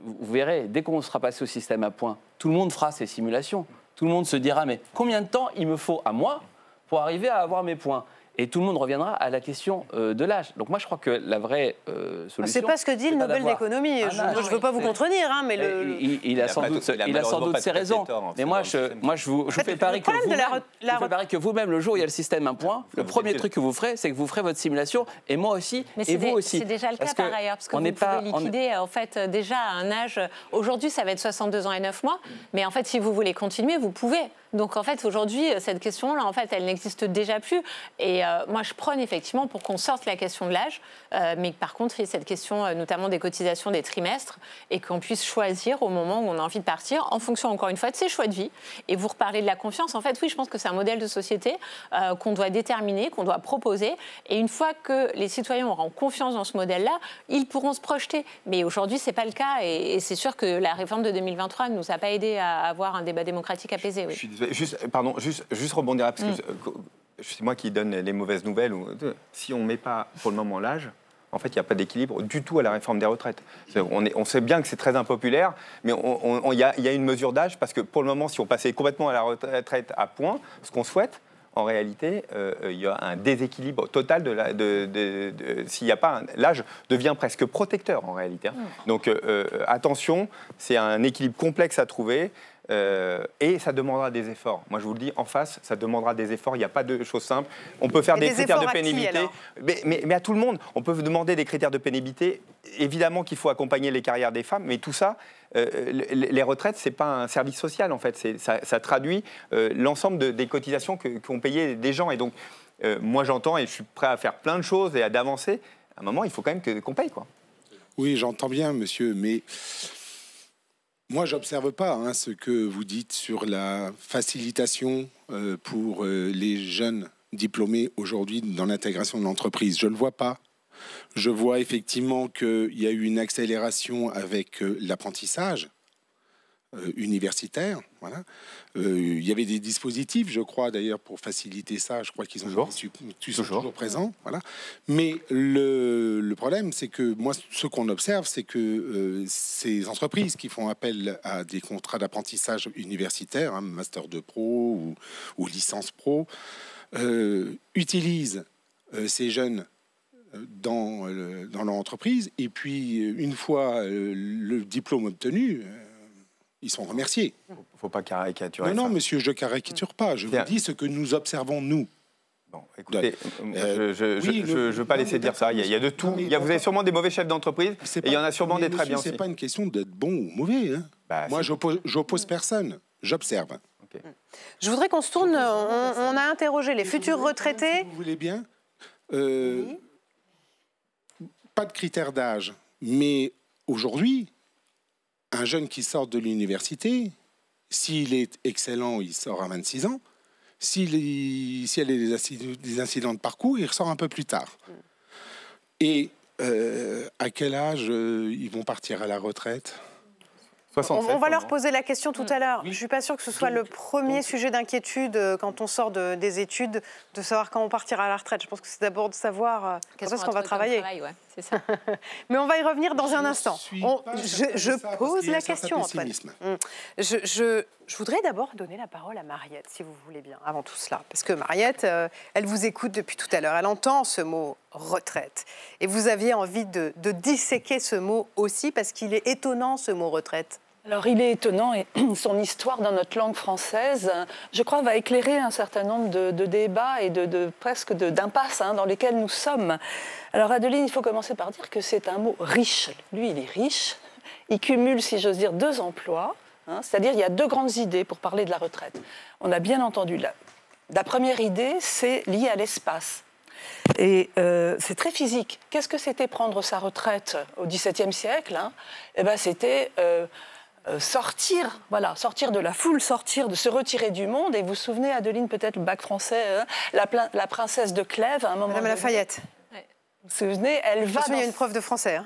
vous verrez, dès qu'on sera passé au système à points, tout le monde fera ses simulations. Tout le monde se dira, mais combien de temps il me faut à moi pour arriver à avoir mes points? Et tout le monde reviendra à la question de l'âge. Donc moi, je crois que la vraie solution... C'est pas ce que dit le Nobel d'économie. Je ne veux pas vous contredire, hein, mais il a sans doute ses raisons. Mais moi, je vous fais pari que vous-même, le jour où il y a le système 1 point, le premier truc que vous ferez, c'est que vous ferez votre simulation, et moi aussi, et vous aussi. C'est déjà le cas par ailleurs, parce que vous pouvez liquider en fait déjà à un âge... Aujourd'hui, ça va être 62 ans et 9 mois, mais en fait, si vous voulez continuer, vous pouvez. Donc en fait, aujourd'hui, cette question-là, en fait, elle n'existe déjà plus. Et moi, je prône effectivement pour qu'on sorte la question de l'âge, mais par contre, il y a cette question notamment des cotisations des trimestres, et qu'on puisse choisir au moment où on a envie de partir, en fonction, encore une fois, de ses choix de vie. Et vous reparlez de la confiance. En fait, oui, je pense que c'est un modèle de société qu'on doit déterminer, qu'on doit proposer. Et une fois que les citoyens auront confiance dans ce modèle-là, ils pourront se projeter. Mais aujourd'hui, ce n'est pas le cas. Et c'est sûr que la réforme de 2023 ne nous a pas aidé à avoir un débat démocratique apaisé. Oui. Juste rebondir, parce que c'est moi qui donne les mauvaises nouvelles. Si on ne met pas pour le moment l'âge, en fait, il n'y a pas d'équilibre du tout à la réforme des retraites. On sait bien que c'est très impopulaire, mais il y a une mesure d'âge, parce que pour le moment, si on passait complètement à la retraite à point, ce qu'on souhaite, en réalité, il y a un déséquilibre total s'il n'y a pas l'âge devient presque protecteur en réalité. Hein. Donc attention, c'est un équilibre complexe à trouver. Et ça demandera des efforts. Moi, je vous le dis, en face, ça demandera des efforts. Il n'y a pas de choses simples. On peut faire des critères de pénibilité, mais à tout le monde. On peut demander des critères de pénibilité. Évidemment qu'il faut accompagner les carrières des femmes, mais tout ça, les retraites, ce n'est pas un service social, en fait. Ça traduit l'ensemble des cotisations qu'ont payées des gens. Et donc, moi, j'entends et je suis prêt à faire plein de choses et d'avancer. À un moment, il faut quand même qu'on paye, quoi. Oui, j'entends bien, monsieur, mais... Moi, je n'observe pas ce que vous dites sur la facilitation pour les jeunes diplômés aujourd'hui dans l'intégration de l'entreprise. Je ne le vois pas. Je vois effectivement qu'il y a eu une accélération avec l'apprentissage universitaire. Voilà. Il y avait des dispositifs, je crois, d'ailleurs, pour faciliter ça. Je crois qu'ils sont toujours présents. Voilà. Mais le problème, c'est que moi, ce qu'on observe, c'est que ces entreprises qui font appel à des contrats d'apprentissage universitaire, Master 2 Pro ou licence pro, utilisent ces jeunes dans leur entreprise. Et puis, une fois le diplôme obtenu... ils sont remerciés. Il ne faut pas caricaturer. Non, monsieur, je ne caricature pas. Je vous dis ce que nous observons, nous. Bon, écoutez, je ne veux pas laisser dire ça. Il y a de tout. Vous avez sûrement des mauvais chefs d'entreprise et il y en a sûrement des très bien. Ce n'est pas une question d'être bon ou mauvais. Hein. Moi, j'oppose personne. J'observe. Okay. Je voudrais qu'on se tourne... On a interrogé les futurs retraités. Si vous voulez bien. Pas de critères d'âge. Mais aujourd'hui... Un jeune qui sort de l'université, s'il est excellent, il sort à 26 ans. Si elle a des incidents de parcours, il ressort un peu plus tard. Et à quel âge ils vont partir à la retraite ? 67, on va leur poser la question tout à l'heure. Je ne suis pas sûre que ce soit le premier sujet d'inquiétude quand on sort des études, de savoir quand on partira à la retraite. Je pense que c'est d'abord de savoir quand est-ce qu'on va travailler. C'est ça. Mais on va y revenir dans un instant. Je pose la question, Antoine. Je voudrais d'abord donner la parole à Mariette, si vous voulez bien, avant tout cela. Parce que Mariette, elle vous écoute depuis tout à l'heure. Elle entend ce mot « retraite ». Et vous aviez envie de disséquer ce mot aussi, parce qu'il est étonnant, ce mot « retraite ». Alors, il est étonnant et son histoire dans notre langue française, je crois, va éclairer un certain nombre de débats et presque d'impasses dans lesquels nous sommes. Alors, Adeline, il faut commencer par dire que c'est un mot riche. Lui, il est riche. Il cumule, si j'ose dire, 2 emplois. C'est-à-dire, il y a 2 grandes idées pour parler de la retraite. On a bien entendu la première idée, c'est lié à l'espace. Et c'est très physique. Qu'est-ce que c'était prendre sa retraite au XVIIe siècle ? Eh ben, c'était... sortir de la foule, de se retirer du monde. Et vous vous souvenez, Adeline, peut-être le bac français, la princesse de Clèves, à un moment Madame Lafayette. Vous vous souvenez, elle va... Il y a une prof de français.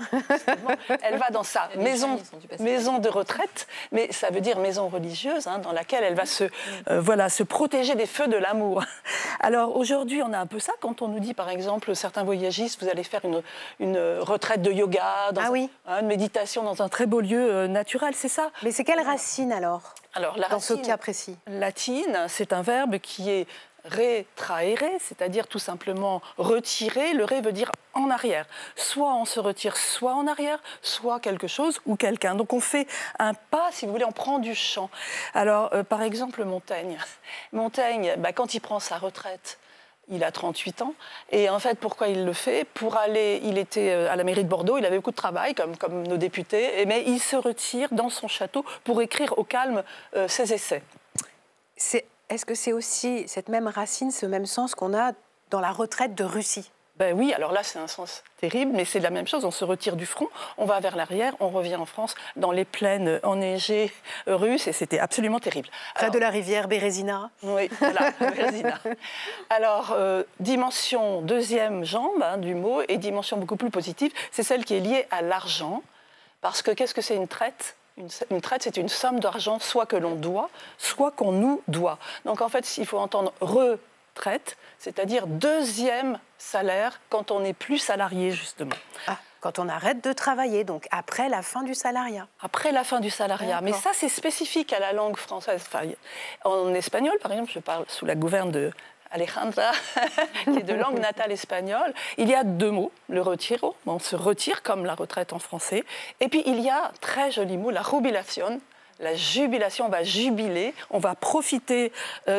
Elle va dans sa maison de retraite, mais ça veut dire maison religieuse, dans laquelle elle va se protéger des feux de l'amour. Alors aujourd'hui, on a un peu ça quand on nous dit, par exemple, certains voyagistes, vous allez faire une retraite de yoga, une méditation dans un très beau lieu naturel, c'est ça. Mais c'est quelle racine alors la dans ce cas précis? Latine, c'est un verbe qui est retraere, c'est-à-dire tout simplement retirer. Le ré veut dire en arrière. Soit on se retire soit en arrière, soit quelque chose ou quelqu'un. Donc on fait un pas, si vous voulez, on prend du champ. Alors, par exemple, Montaigne. Montaigne, quand il prend sa retraite, il a 38 ans. Et en fait, pourquoi il le fait? Pour aller, il était à la mairie de Bordeaux, il avait beaucoup de travail, comme nos députés, mais il se retire dans son château pour écrire au calme ses essais. Est-ce que c'est aussi cette même racine, ce même sens qu'on a dans la retraite de Russie? Ben oui, alors là, c'est un sens terrible, mais c'est la même chose. On se retire du front, on va vers l'arrière, on revient en France, dans les plaines enneigées russes, et c'était absolument terrible. Près de la rivière Bérésina. Oui, voilà, Bérésina. Alors, dimension deuxième jambe du mot, et dimension beaucoup plus positive, c'est celle qui est liée à l'argent. Parce que qu'est-ce que c'est une traite? Une traite, c'est une somme d'argent, soit que l'on doit, soit qu'on nous doit. Donc en fait, il faut entendre retraite, c'est-à-dire deuxième salaire quand on n'est plus salarié, justement. Ah, quand on arrête de travailler, donc après la fin du salariat. Après la fin du salariat. Mais ça, c'est spécifique à la langue française. Enfin, en espagnol, par exemple, je parle sous la gouverne de Alejandra, qui est de langue natale espagnole. Il y a deux mots, le retiro, on se retire comme la retraite en français. Et puis il y a, très joli mot, la jubilación. La jubilation, on va jubiler, on va profiter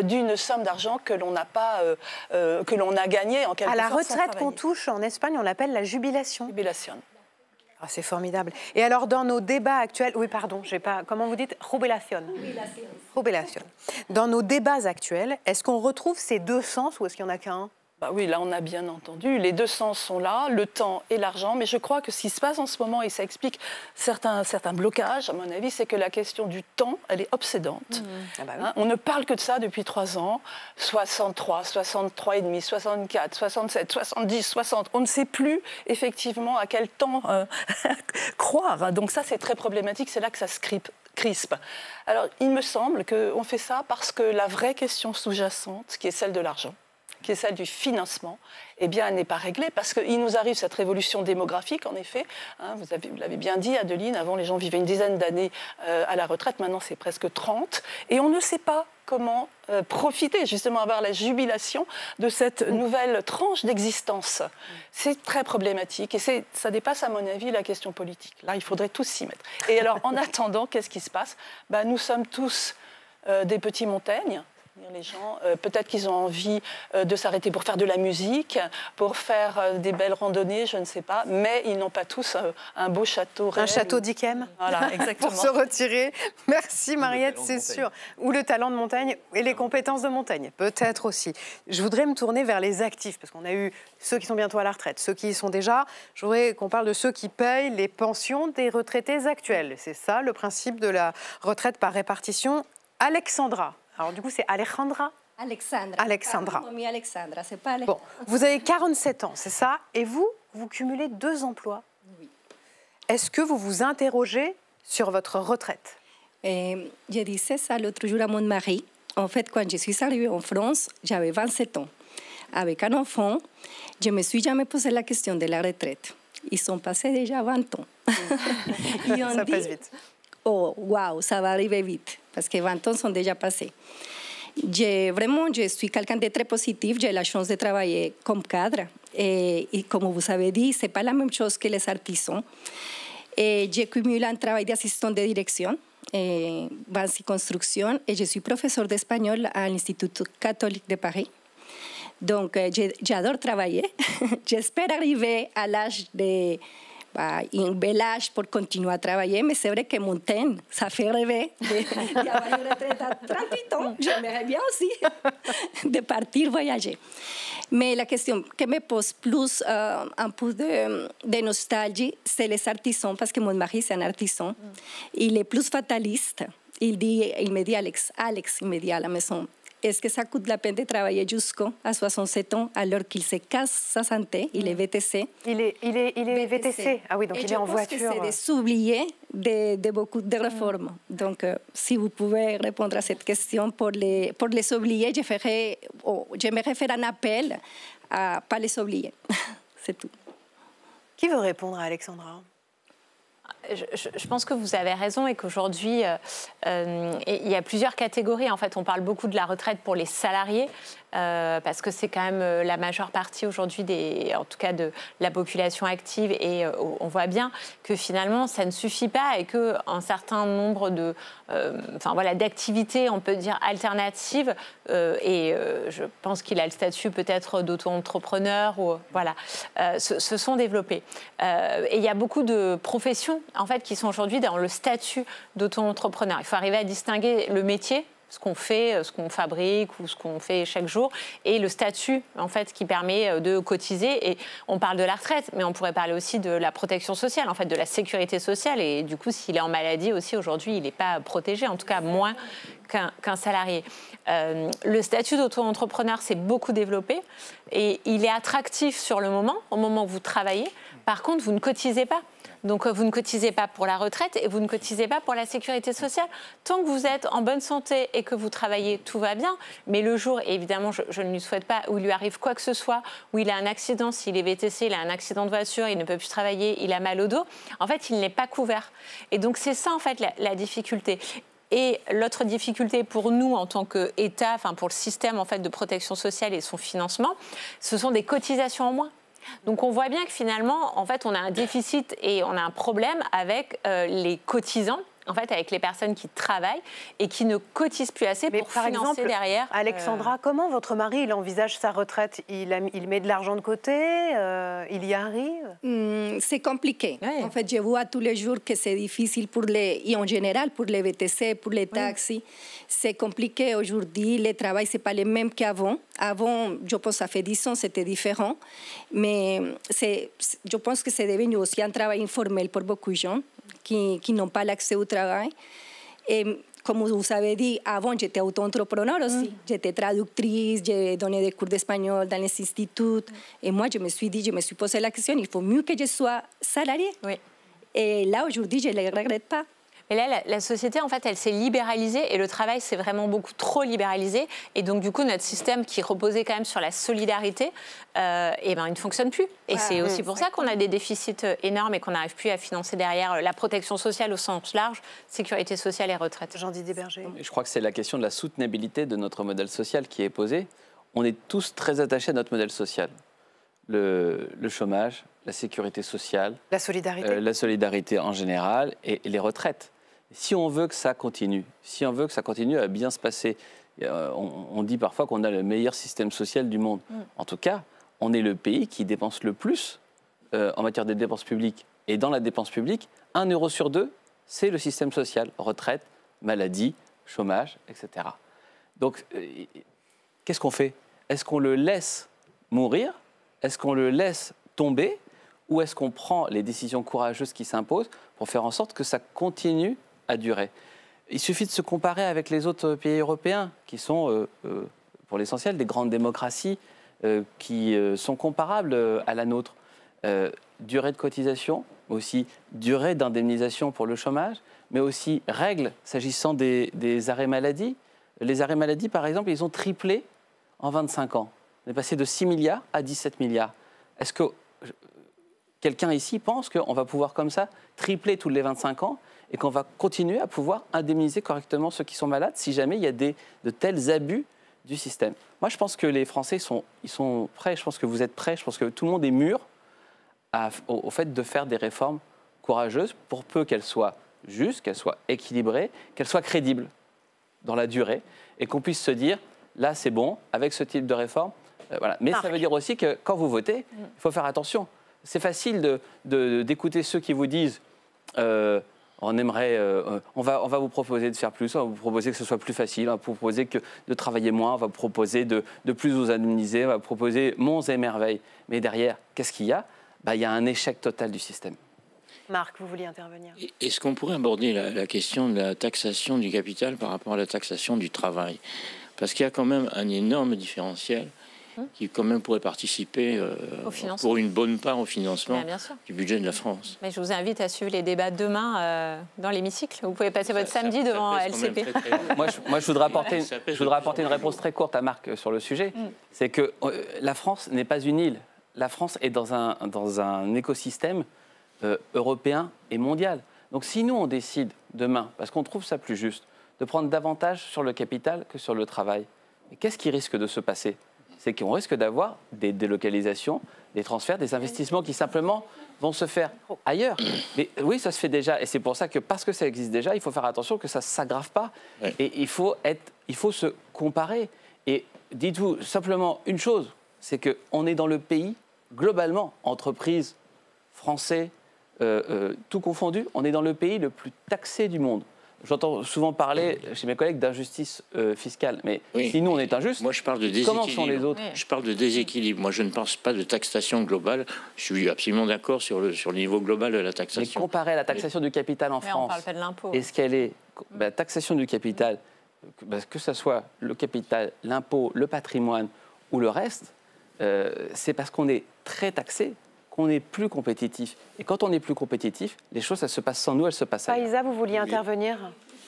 d'une somme d'argent que l'on n'a pas, que l'on a gagnée en quelque sorte. À la retraite qu'on touche en Espagne, on l'appelle la jubilation. Jubilation. Ah, c'est formidable. Et alors, dans nos débats actuels... Oui, pardon, j'ai pas... Comment vous dites? Jubilación. Jubilación. Dans nos débats actuels, est-ce qu'on retrouve ces deux sens ou est-ce qu'il n'y en a qu'un? Oui, là, on a bien entendu. Les deux sens sont là, le temps et l'argent. Mais je crois que ce qui se passe en ce moment, et ça explique certains blocages, à mon avis, c'est que la question du temps, elle est obsédante. Oui. On ne parle que de ça depuis 3 ans. 63, 63,5, 64, 67, 70, 60. On ne sait plus, effectivement, à quel temps croire. Donc ça, c'est très problématique. C'est là que ça se crispe. Alors, il me semble qu'on fait ça parce que la vraie question sous-jacente, qui est celle de l'argent, qui est celle du financement, eh bien, elle n'est pas réglée parce qu'il nous arrive cette révolution démographique, en effet. Vous l'avez bien dit, Adeline, avant, les gens vivaient une dizaine d'années à la retraite, maintenant, c'est presque 30. Et on ne sait pas comment profiter, justement, avoir la jubilation de cette nouvelle tranche d'existence. C'est très problématique et ça dépasse, à mon avis, la question politique. Là, il faudrait tous s'y mettre. Et alors, en attendant, qu'est-ce qui se passe? Nous sommes tous des petits Montaigne. Les gens, peut-être qu'ils ont envie de s'arrêter pour faire de la musique, pour faire des belles randonnées, je ne sais pas, mais ils n'ont pas tous un beau château réel. Un château d'Yquem. Voilà, exactement. Pour se retirer. Merci Mariette, c'est sûr. Ou le talent de Montaigne et les compétences de Montaigne, peut-être aussi. Je voudrais me tourner vers les actifs, parce qu'on a eu ceux qui sont bientôt à la retraite, ceux qui y sont déjà. Je voudrais qu'on parle de ceux qui payent les pensions des retraités actuels. C'est ça le principe de la retraite par répartition. Alexandra. Alors du coup, c'est Alejandra? Alexandra. Alexandra. Alexandra, c'est pas Alejandra. Bon, vous avez 47 ans, c'est ça? Et vous cumulez 2 emplois. Oui. Est-ce que vous vous interrogez sur votre retraite? Je disais ça l'autre jour à mon mari. En fait, quand je suis arrivée en France, j'avais 27 ans. Avec un enfant, je ne me suis jamais posé la question de la retraite. Ils sont passés déjà 20 ans. Ça passe vite. Oh, waouh, ça va arriver vite, parce que 20 ans sont déjà passés. Je suis quelqu'un de très positif. J'ai la chance de travailler comme cadre. Et comme vous avez dit, ce n'est pas la même chose que les artisans. J'ai cumulé un travail d'assistant de direction, Vinci Construction, et je suis professeur d'espagnol à l'Institut catholique de Paris. Donc, j'adore travailler. J'espère arriver à l'âge de... un bel âge pour continuer à travailler, mais c'est vrai que Montaigne, ça fait rêver d'avoir une retraite à 38 ans. J'aimerais bien aussi de partir voyager. Mais la question qui me pose plus un peu de nostalgie, c'est les artisans, parce que mon mari, c'est un artisan. Il est plus fataliste. Il me dit, Alex, il me dit à la maison, est-ce que ça coûte la peine de travailler jusqu'à 67 ans alors qu'il se casse sa santé? Il est VTC. Il est VTC. Ah oui, donc il est en voiture. Je pense que c'est de s'oublier de beaucoup de réformes. Donc, si vous pouvez répondre à cette question pour les oublier, j'aimerais faire un appel à ne pas les oublier. C'est tout. Qui veut répondre à Alexandra? Je pense que vous avez raison et qu'aujourd'hui, il y a plusieurs catégories. En fait, on parle beaucoup de la retraite pour les salariés, parce que c'est quand même la majeure partie aujourd'hui, en tout cas de la population active, et on voit bien que finalement, ça ne suffit pas et qu'un certain nombre d'activités, on peut dire alternatives, et je pense qu'il a le statut peut-être d'auto-entrepreneur, se sont développées. Et il y a beaucoup de professions en fait, qui sont aujourd'hui dans le statut d'auto-entrepreneur. Il faut arriver à distinguer le métier, ce qu'on fait, ce qu'on fabrique ou ce qu'on fait chaque jour, et le statut en fait, qui permet de cotiser. Et on parle de la retraite, mais on pourrait parler aussi de la protection sociale, en fait, de la sécurité sociale. Et du coup, s'il est en maladie aussi, aujourd'hui, il n'est pas protégé, en tout cas moins qu'un salarié. Le statut d'auto-entrepreneur s'est beaucoup développé et il est attractif sur le moment, au moment où vous travaillez. Par contre, vous ne cotisez pas. Donc, vous ne cotisez pas pour la retraite et vous ne cotisez pas pour la sécurité sociale. Tant que vous êtes en bonne santé et que vous travaillez, tout va bien. Mais le jour, et évidemment, je ne lui souhaite pas, où il lui arrive quoi que ce soit, où il a un accident, s'il est VTC, il a un accident de voiture, il ne peut plus travailler, il a mal au dos, en fait, il n'est pas couvert. Et donc, c'est ça, en fait, la difficulté. Et l'autre difficulté pour nous, en tant qu'État, enfin pour le système en fait, de protection sociale et son financement, ce sont des cotisations en moins. Donc on voit bien que finalement, en fait, on a un déficit et on a un problème avec les cotisants, en fait, avec les personnes qui travaillent et qui ne cotisent plus assez pour financer derrière. Alexandra, comment votre mari il envisage sa retraite? Il met de l'argent de côté? Il y arrive? C'est compliqué. Oui. En fait, je vois tous les jours que c'est difficile pour et en général pour les VTC, pour les taxis. Oui. C'est compliqué aujourd'hui. Le travail, ce n'est pas le même qu'avant. Avant, je pense que ça fait 10 ans, c'était différent. Mais je pense que c'est devenu aussi un travail informel pour beaucoup de gens qui n'ont pas l'accès au travail. Et comme vous avez dit, avant, j'étais auto-entrepreneur aussi. J'étais traductrice, j'ai donné des cours d'espagnol dans les instituts. Et moi, je me suis posé la question, il faut mieux que je sois salariée. Oui. Et là, aujourd'hui, je ne le regrette pas. Mais là, la société, en fait, elle s'est libéralisée et le travail s'est vraiment beaucoup trop libéralisé. Et donc, du coup, notre système qui reposait quand même sur la solidarité, il ne fonctionne plus. Et c'est aussi pour ça qu'on a des déficits énormes et qu'on n'arrive plus à financer derrière la protection sociale au sens large, sécurité sociale et retraite. Jean-Didier Berger. Je crois que c'est la question de la soutenabilité de notre modèle social qui est posée. On est tous très attachés à notre modèle social. Le chômage, la sécurité sociale, la solidarité en général et les retraites. Si on veut que ça continue, à bien se passer, on dit parfois qu'on a le meilleur système social du monde. En tout cas, on est le pays qui dépense le plus en matière de dépenses publiques. Et dans la dépense publique, 1 euro sur 2, c'est le système social. Retraite, maladie, chômage, etc. Donc, qu'est-ce qu'on fait? Est-ce qu'on le laisse mourir? Est-ce qu'on le laisse tomber? Ou est-ce qu'on prend les décisions courageuses qui s'imposent pour faire en sorte que ça continue à durer? Il suffit de se comparer avec les autres pays européens qui sont, pour l'essentiel, des grandes démocraties qui sont comparables à la nôtre. Durée de cotisation, aussi durée d'indemnisation pour le chômage, mais aussi règles s'agissant des arrêts maladie. Les arrêts maladie, par exemple, ils ont triplé en 25 ans. On est passé de 6 milliards à 17 milliards. Est-ce que quelqu'un ici pense qu'on va pouvoir comme ça tripler tous les 25 ans et qu'on va continuer à pouvoir indemniser correctement ceux qui sont malades si jamais il y a de tels abus du système? Moi, je pense que les Français ils sont prêts, je pense que vous êtes prêts, je pense que tout le monde est mûr au fait de faire des réformes courageuses pour peu qu'elles soient justes, qu'elles soient équilibrées, qu'elles soient crédibles dans la durée et qu'on puisse se dire, là, c'est bon, avec ce type de réforme. Voilà. Mais ça veut dire aussi que quand vous votez, il faut faire attention. C'est facile d'écouter ceux qui vous disent on aimerait, on va vous proposer de faire plus, on va vous proposer que ce soit plus facile, on va vous proposer de travailler moins, on va vous proposer de plus vous indemniser, on va vous proposer monts et merveilles. Mais derrière, qu'est-ce qu'il y a? Il y a un échec total du système. Marc, vous vouliez intervenir? Est-ce qu'on pourrait aborder la question de la taxation du capital par rapport à la taxation du travail? Parce qu'il y a quand même un énorme différentiel qui quand même pourrait participer pour une bonne part au financement du budget de la France. Mais je vous invite à suivre les débats demain dans l'hémicycle. Vous pouvez passer votre samedi devant LCP. Moi, je voudrais apporter une réponse très courte à Marc sur le sujet. C'est que la France n'est pas une île. La France est dans un écosystème européen et mondial. Donc si nous, on décide demain, parce qu'on trouve ça plus juste, de prendre davantage sur le capital que sur le travail, qu'est-ce qui risque de se passer? C'est qu'on risque d'avoir des délocalisations, des transferts, des investissements qui simplement vont se faire ailleurs. Mais oui, ça se fait déjà. Et c'est pour ça que, parce que ça existe déjà, il faut faire attention que ça ne s'aggrave pas. Ouais. Et il faut se comparer. Et dites-vous simplement une chose, c'est qu'on est dans le pays, globalement, entreprises, Français, tout confondu, on est dans le pays le plus taxé du monde. J'entends souvent parler chez mes collègues d'injustice fiscale, mais oui. Si nous on est injuste, moi je parle de déséquilibre. Comment sont les autres? Je parle de déséquilibre. Moi je ne pense pas de taxation globale. Je suis absolument d'accord sur le niveau global de la taxation. Mais comparé à la taxation du capital en France, on parle pas de l'impôt. Est-ce qu'elle est la taxation du capital, que ce soit le capital, l'impôt, le patrimoine ou le reste, c'est parce qu'on est très taxé qu'on est plus compétitif. Et quand on est plus compétitif, les choses, elles se passent sans nous, elles se passent ailleurs. Faïza, vous vouliez intervenir ?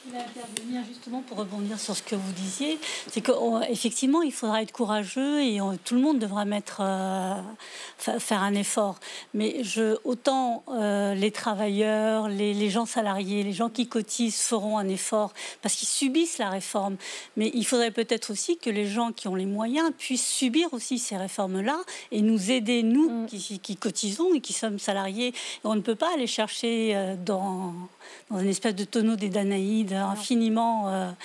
Je voulais intervenir justement pour rebondir sur ce que vous disiez. C'est qu'effectivement, il faudra être courageux et tout le monde devra faire un effort. Mais autant les travailleurs, les gens salariés, les gens qui cotisent feront un effort parce qu'ils subissent la réforme. Mais il faudrait peut-être aussi que les gens qui ont les moyens puissent subir aussi ces réformes-là et nous aider, nous, qui cotisons et qui sommes salariés. Et on ne peut pas aller chercher dans une espèce de tonneau des Danaïdes infiniment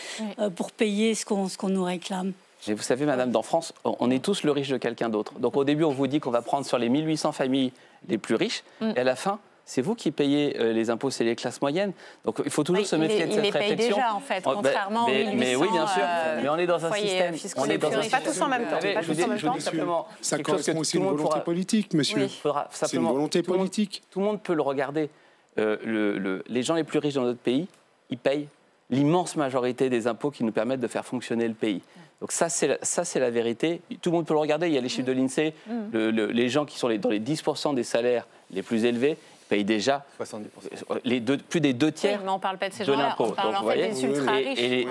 pour payer ce qu'on nous réclame. Et vous savez, madame, dans France, on est tous le riche de quelqu'un d'autre. Donc au début, on vous dit qu'on va prendre sur les 1800 familles les plus riches, et à la fin, c'est vous qui payez les impôts, c'est les classes moyennes. Donc il faut toujours se méfier de cette réflexion. Il les paye déjà, en fait, contrairement aux 1800. Mais oui, bien sûr. Mais on est dans un système. On est pas tous en même temps. Je vous dis simplement. Ça correspond aussi à une volonté politique, monsieur. C'est une volonté politique. Tout le monde peut le regarder. Les gens les plus riches dans notre pays, ils payent l'immense majorité des impôts qui nous permettent de faire fonctionner le pays. Donc ça, c'est la vérité. Tout le monde peut le regarder. Il y a les chiffres de l'INSEE. Les gens qui sont dans les 10% des salaires les plus élevés payent déjà 70%. Plus des 2 tiers mais on ne parle pas de ces gens-là. On parle en fait des ultra-riches.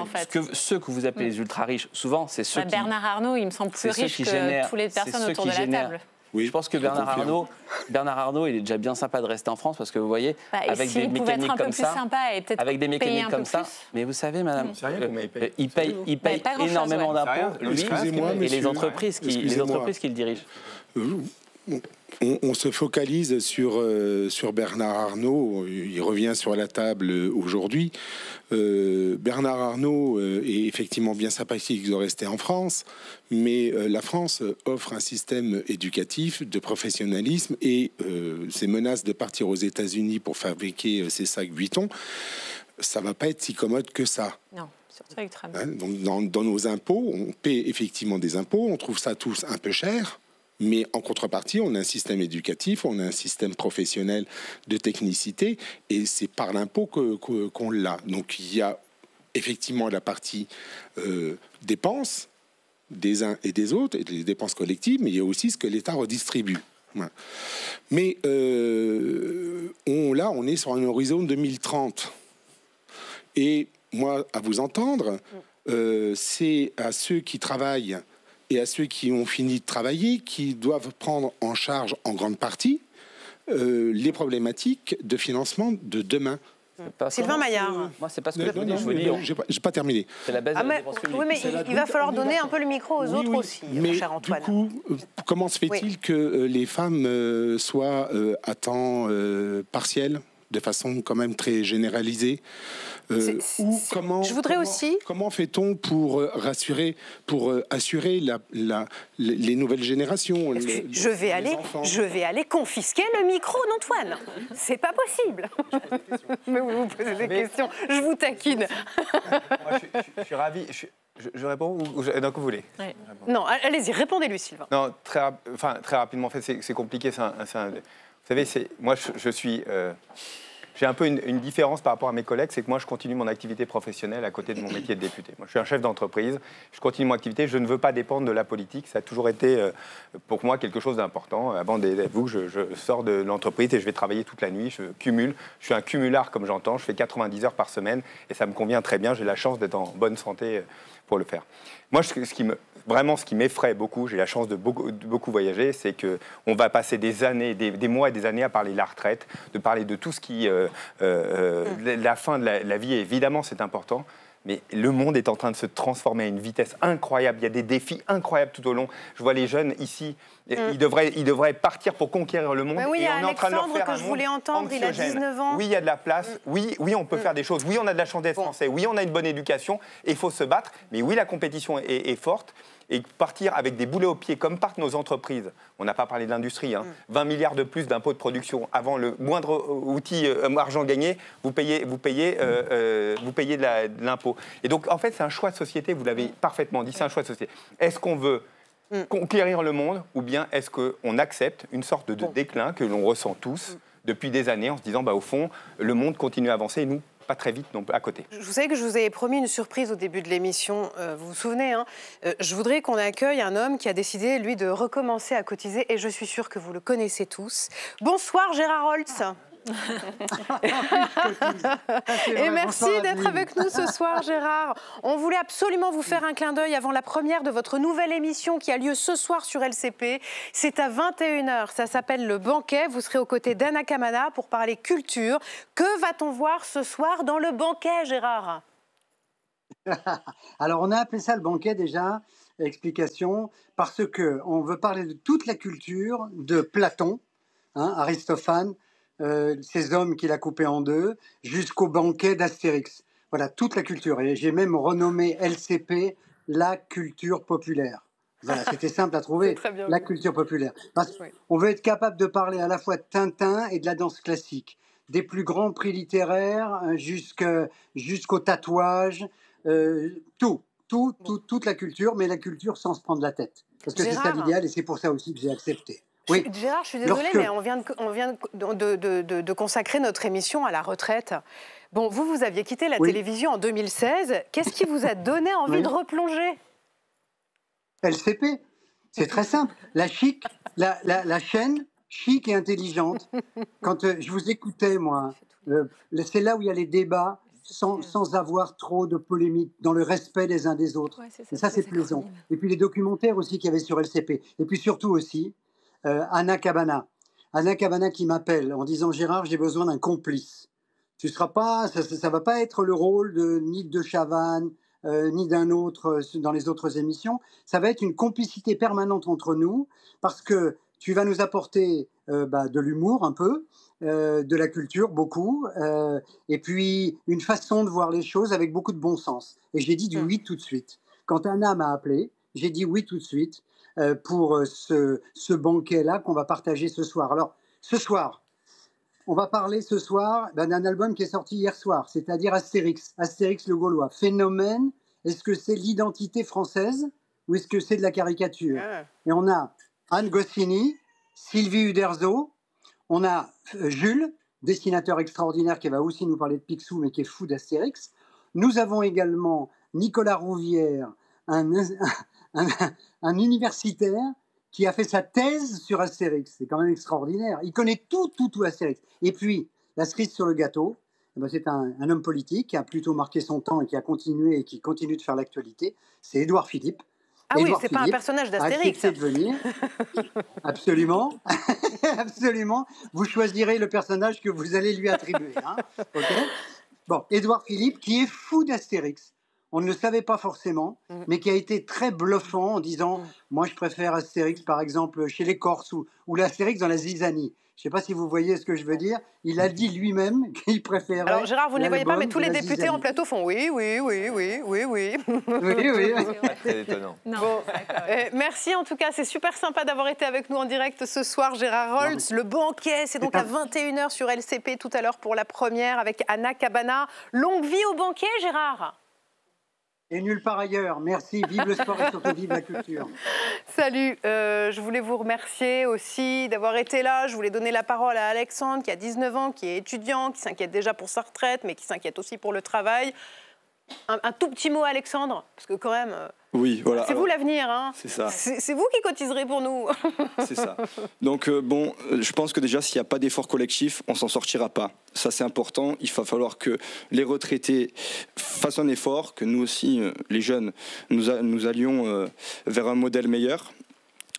Ceux que vous appelez les ultra-riches, souvent, c'est ceux qui... Bernard Arnault, il me semble plus riche que toutes les personnes autour de la table. Oui, je pense que Bernard Arnault, il est déjà bien sympa de rester en France parce que vous voyez, avec des mécaniques comme ça, mais vous savez, madame, il paye énormément d'impôts, lui et les entreprises qu'il dirige. On se focalise sur Bernard Arnault, il revient sur la table aujourd'hui. Bernard Arnault est effectivement bien sympathique de rester en France, mais la France offre un système éducatif de professionnalisme et ces menaces de partir aux États-Unis pour fabriquer ses sacs Vuitton, ça ne va pas être si commode que ça. Non. Donc dans nos impôts, on paie effectivement des impôts, on trouve ça tous un peu cher. Mais en contrepartie, on a un système éducatif, on a un système professionnel de technicité, et c'est par l'impôt qu'on l'a. Donc il y a effectivement la partie dépenses des uns et des autres, et des dépenses collectives, mais il y a aussi ce que l'État redistribue. Voilà. Mais on est sur un horizon 2030. Et moi, à vous entendre, c'est à ceux qui travaillent et à ceux qui ont fini de travailler, qui doivent prendre en charge en grande partie les problématiques de financement de demain. Sylvain Maillard. Moi, c'est pas ce que je veux dire. J'ai pas terminé. C'est la base de la dépense publique. Oui, mais il va falloir donner un peu le micro aux autres aussi, mais cher Antoine. Du coup, comment se fait-il que les femmes soient à temps partiel, de façon quand même très généralisée? Comment fait-on pour assurer les nouvelles générations? Je vais aller confisquer le micro d'Antoine. C'est pas possible. Mais vous posez des questions. Je vous taquine. Moi, je suis ravi. Je réponds ou donc vous voulez? Non, allez-y, répondez-lui, Sylvain. Non, très rapidement. En fait, c'est compliqué. Vous savez, moi, je suis. J'ai un peu une différence par rapport à mes collègues, c'est que moi, je continue mon activité professionnelle à côté de mon métier de député. Moi, je suis un chef d'entreprise, je continue mon activité, je ne veux pas dépendre de la politique. Ça a toujours été, pour moi, quelque chose d'important. Avant vous, je sors de l'entreprise et je vais travailler toute la nuit, je cumule. Je suis un cumulard, comme j'entends, je fais 90 heures par semaine et ça me convient très bien. J'ai la chance d'être en bonne santé pour le faire. Moi, ce vraiment, ce qui m'effraie beaucoup, j'ai la chance de beaucoup voyager, c'est qu'on va passer des années, des mois et des années à parler de la retraite, de parler de tout ce qui... la fin de la vie, évidemment, c'est important. Mais le monde est en train de se transformer à une vitesse incroyable. Il y a des défis incroyables tout au long. Je vois les jeunes ici, ils devraient partir pour conquérir le monde. Mais oui, il y a on est en train de leur faire que je voulais entendre, il a 19 ans. Oui, il y a de la place. Oui, on peut faire des choses. Oui, on a de la chance d'être français. Oui, on a une bonne éducation. Et il faut se battre. Mais oui, la compétition est forte. Et partir avec des boulets aux pieds, comme partent nos entreprises. On n'a pas parlé de l'industrie. 20 milliards de plus d'impôts de production. Avant le moindre outil argent gagné, vous payez de l'impôt. Et donc, en fait, c'est un choix de société. Vous l'avez parfaitement dit, c'est un choix de société. Est-ce qu'on veut conquérir le monde, ou bien est-ce qu'on accepte une sorte de déclin que l'on ressent tous depuis des années, en se disant, au fond, le monde continue à avancer et nous, pas très vite non, à côté. Vous savez que je vous ai promis une surprise au début de l'émission, vous vous souvenez, je voudrais qu'on accueille un homme qui a décidé, lui, de recommencer à cotiser, et je suis sûre que vous le connaissez tous. Bonsoir Gérard Holtz. Et merci d'être avec nous ce soir, Gérard. On voulait absolument vous faire un clin d'œil avant la première de votre nouvelle émission qui a lieu ce soir sur LCP. C'est à 21h, ça s'appelle Le Banquet. Vous serez aux côtés d'Anna Kamana pour parler culture. Que va-t-on voir ce soir dans Le Banquet, Gérard? Alors, on a appelé ça Le Banquet déjà, explication, parce qu'on veut parler de toute la culture de Platon, Aristophane, ces hommes qu'il a coupés en deux, jusqu'au banquet d'Astérix. Voilà, toute la culture. Et j'ai même renommé LCP la culture populaire. Voilà, c'était simple à trouver, la culture populaire. Parce qu'on veut être capable de parler à la fois de Tintin et de la danse classique, des plus grands prix littéraires jusqu'au tatouage, toute la culture, mais la culture sans se prendre la tête. Parce que c'est ça l'idéal et c'est pour ça aussi que j'ai accepté. Oui. Gérard, je suis désolée, mais on vient de consacrer notre émission à la retraite. Bon, vous aviez quitté la télévision en 2016. Qu'est-ce qui vous a donné envie de replonger? LCP, c'est très simple. La chaîne chic et intelligente. Quand je vous écoutais, moi, c'est là où il y a les débats sans avoir trop de polémiques, dans le respect des uns des autres. Et ça, c'est plaisant. Et puis les documentaires aussi qu'il y avait sur LCP. Et puis surtout aussi, Anna Kamana qui m'appelle en disant « Gérard, j'ai besoin d'un complice. Tu seras pas, ça va pas être le rôle ni de Chavannes, ni d'un autre dans les autres émissions. Ça va être une complicité permanente entre nous parce que tu vas nous apporter de l'humour un peu, de la culture beaucoup, et puis une façon de voir les choses avec beaucoup de bon sens. » Et j'ai dit du oui tout de suite. Quand Anna m'a appelé, j'ai dit oui tout de suite. Pour ce banquet-là qu'on va partager ce soir. Alors, ce soir, on va parler ce soir d'un album qui est sorti hier soir, c'est-à-dire Astérix le Gaulois. Phénomène, est-ce que c'est l'identité française ou est-ce que c'est de la caricature? Et on a Anne Goscinny, Sylvie Uderzo, on a Jules, dessinateur extraordinaire qui va aussi nous parler de Picsou, mais qui est fou d'Astérix. Nous avons également Nicolas Rouvière, un universitaire qui a fait sa thèse sur Astérix. C'est quand même extraordinaire. Il connaît tout Astérix. Et puis, la cerise sur le gâteau, c'est un homme politique qui a plutôt marqué son temps et qui a continué et qui continue de faire l'actualité. C'est Édouard Philippe. Ah Édouard oui, c'est pas un personnage d'Astérix. De venir. Absolument. Absolument. Vous choisirez le personnage que vous allez lui attribuer. Okay. Bon, Édouard Philippe, qui est fou d'Astérix. On ne le savait pas forcément, mais qui a été très bluffant en disant « Moi, je préfère Astérix, par exemple, chez les Corses ou l'Astérix dans la zizanie. » Je ne sais pas si vous voyez ce que je veux dire. Il a dit lui-même qu'il préférait... Alors, Gérard, vous ne les voyez pas, mais tous les députés en plateau font « Oui, oui, oui, oui, oui, oui. » Oui. C'est étonnant. Bon, merci en tout cas, c'est super sympa d'avoir été avec nous en direct ce soir, Gérard Holtz. Le banquet, c'est donc à 21h sur LCP tout à l'heure pour la première avec Anna Kamana. Longue vie au banquet, Gérard. Et nulle part ailleurs. Merci. Vive le sport et surtout vive la culture. Salut. Je voulais vous remercier aussi d'avoir été là. Je voulais donner la parole à Alexandre, qui a 19 ans, qui est étudiant, qui s'inquiète déjà pour sa retraite, mais qui s'inquiète aussi pour le travail. Un tout petit mot, Alexandre, parce que quand même, Oui, voilà. C'est vous l'avenir, hein. C'est ça. C'est vous qui cotiserez pour nous. C'est ça. Donc bon, je pense que déjà, s'il n'y a pas d'effort collectif, on s'en sortira pas. Ça, c'est important. Il va falloir que les retraités fassent un effort, que nous aussi, les jeunes, nous allions vers un modèle meilleur.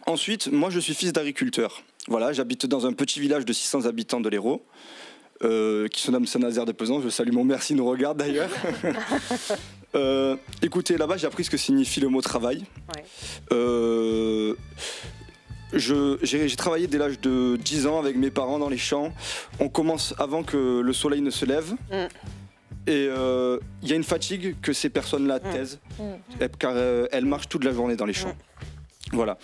Ensuite, moi, je suis fils d'agriculteur. Voilà, j'habite dans un petit village de 600 habitants de l'Hérault, qui se nomme Saint-Nazaire de Pesant. Je salue mon maire s'il nous regarde d'ailleurs. Écoutez, là-bas, j'ai appris ce que signifie le mot travail. Ouais. J'ai travaillé dès l'âge de 10 ans avec mes parents dans les champs. On commence avant que le soleil ne se lève. Et il y a une fatigue que ces personnes-là taisent, car elles marchent toute la journée dans les champs. Voilà.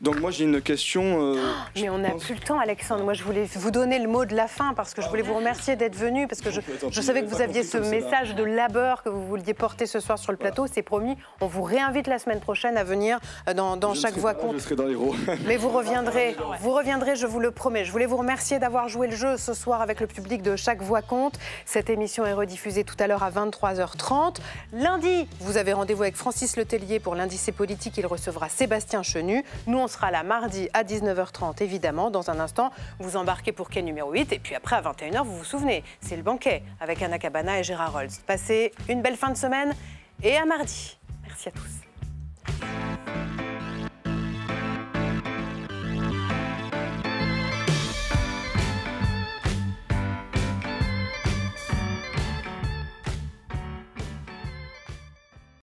Donc moi j'ai une question... mais on n'a plus le temps, Alexandre. Moi je voulais vous donner le mot de la fin parce que je voulais vous remercier d'être venu, parce que je savais que vous aviez ce message de labeur que vous vouliez porter ce soir sur le plateau. C'est promis. On vous réinvite la semaine prochaine à venir dans Chaque Voix compte. Je serai dans l'Hérault. Mais vous reviendrez, je vous le promets. Je voulais vous remercier d'avoir joué le jeu ce soir avec le public de Chaque Voix compte. Cette émission est rediffusée tout à l'heure à 23h30. Lundi, vous avez rendez-vous avec Francis Letellier pour l'Indice politique. Il recevra Sébastien Chenu. Nous, on sera là mardi à 19h30, évidemment. Dans un instant, vous embarquez pour quai numéro 8. Et puis après, à 21h, vous vous souvenez, c'est le banquet avec Anna Cabana et Gérard Rolls. Passez une belle fin de semaine et à mardi. Merci à tous.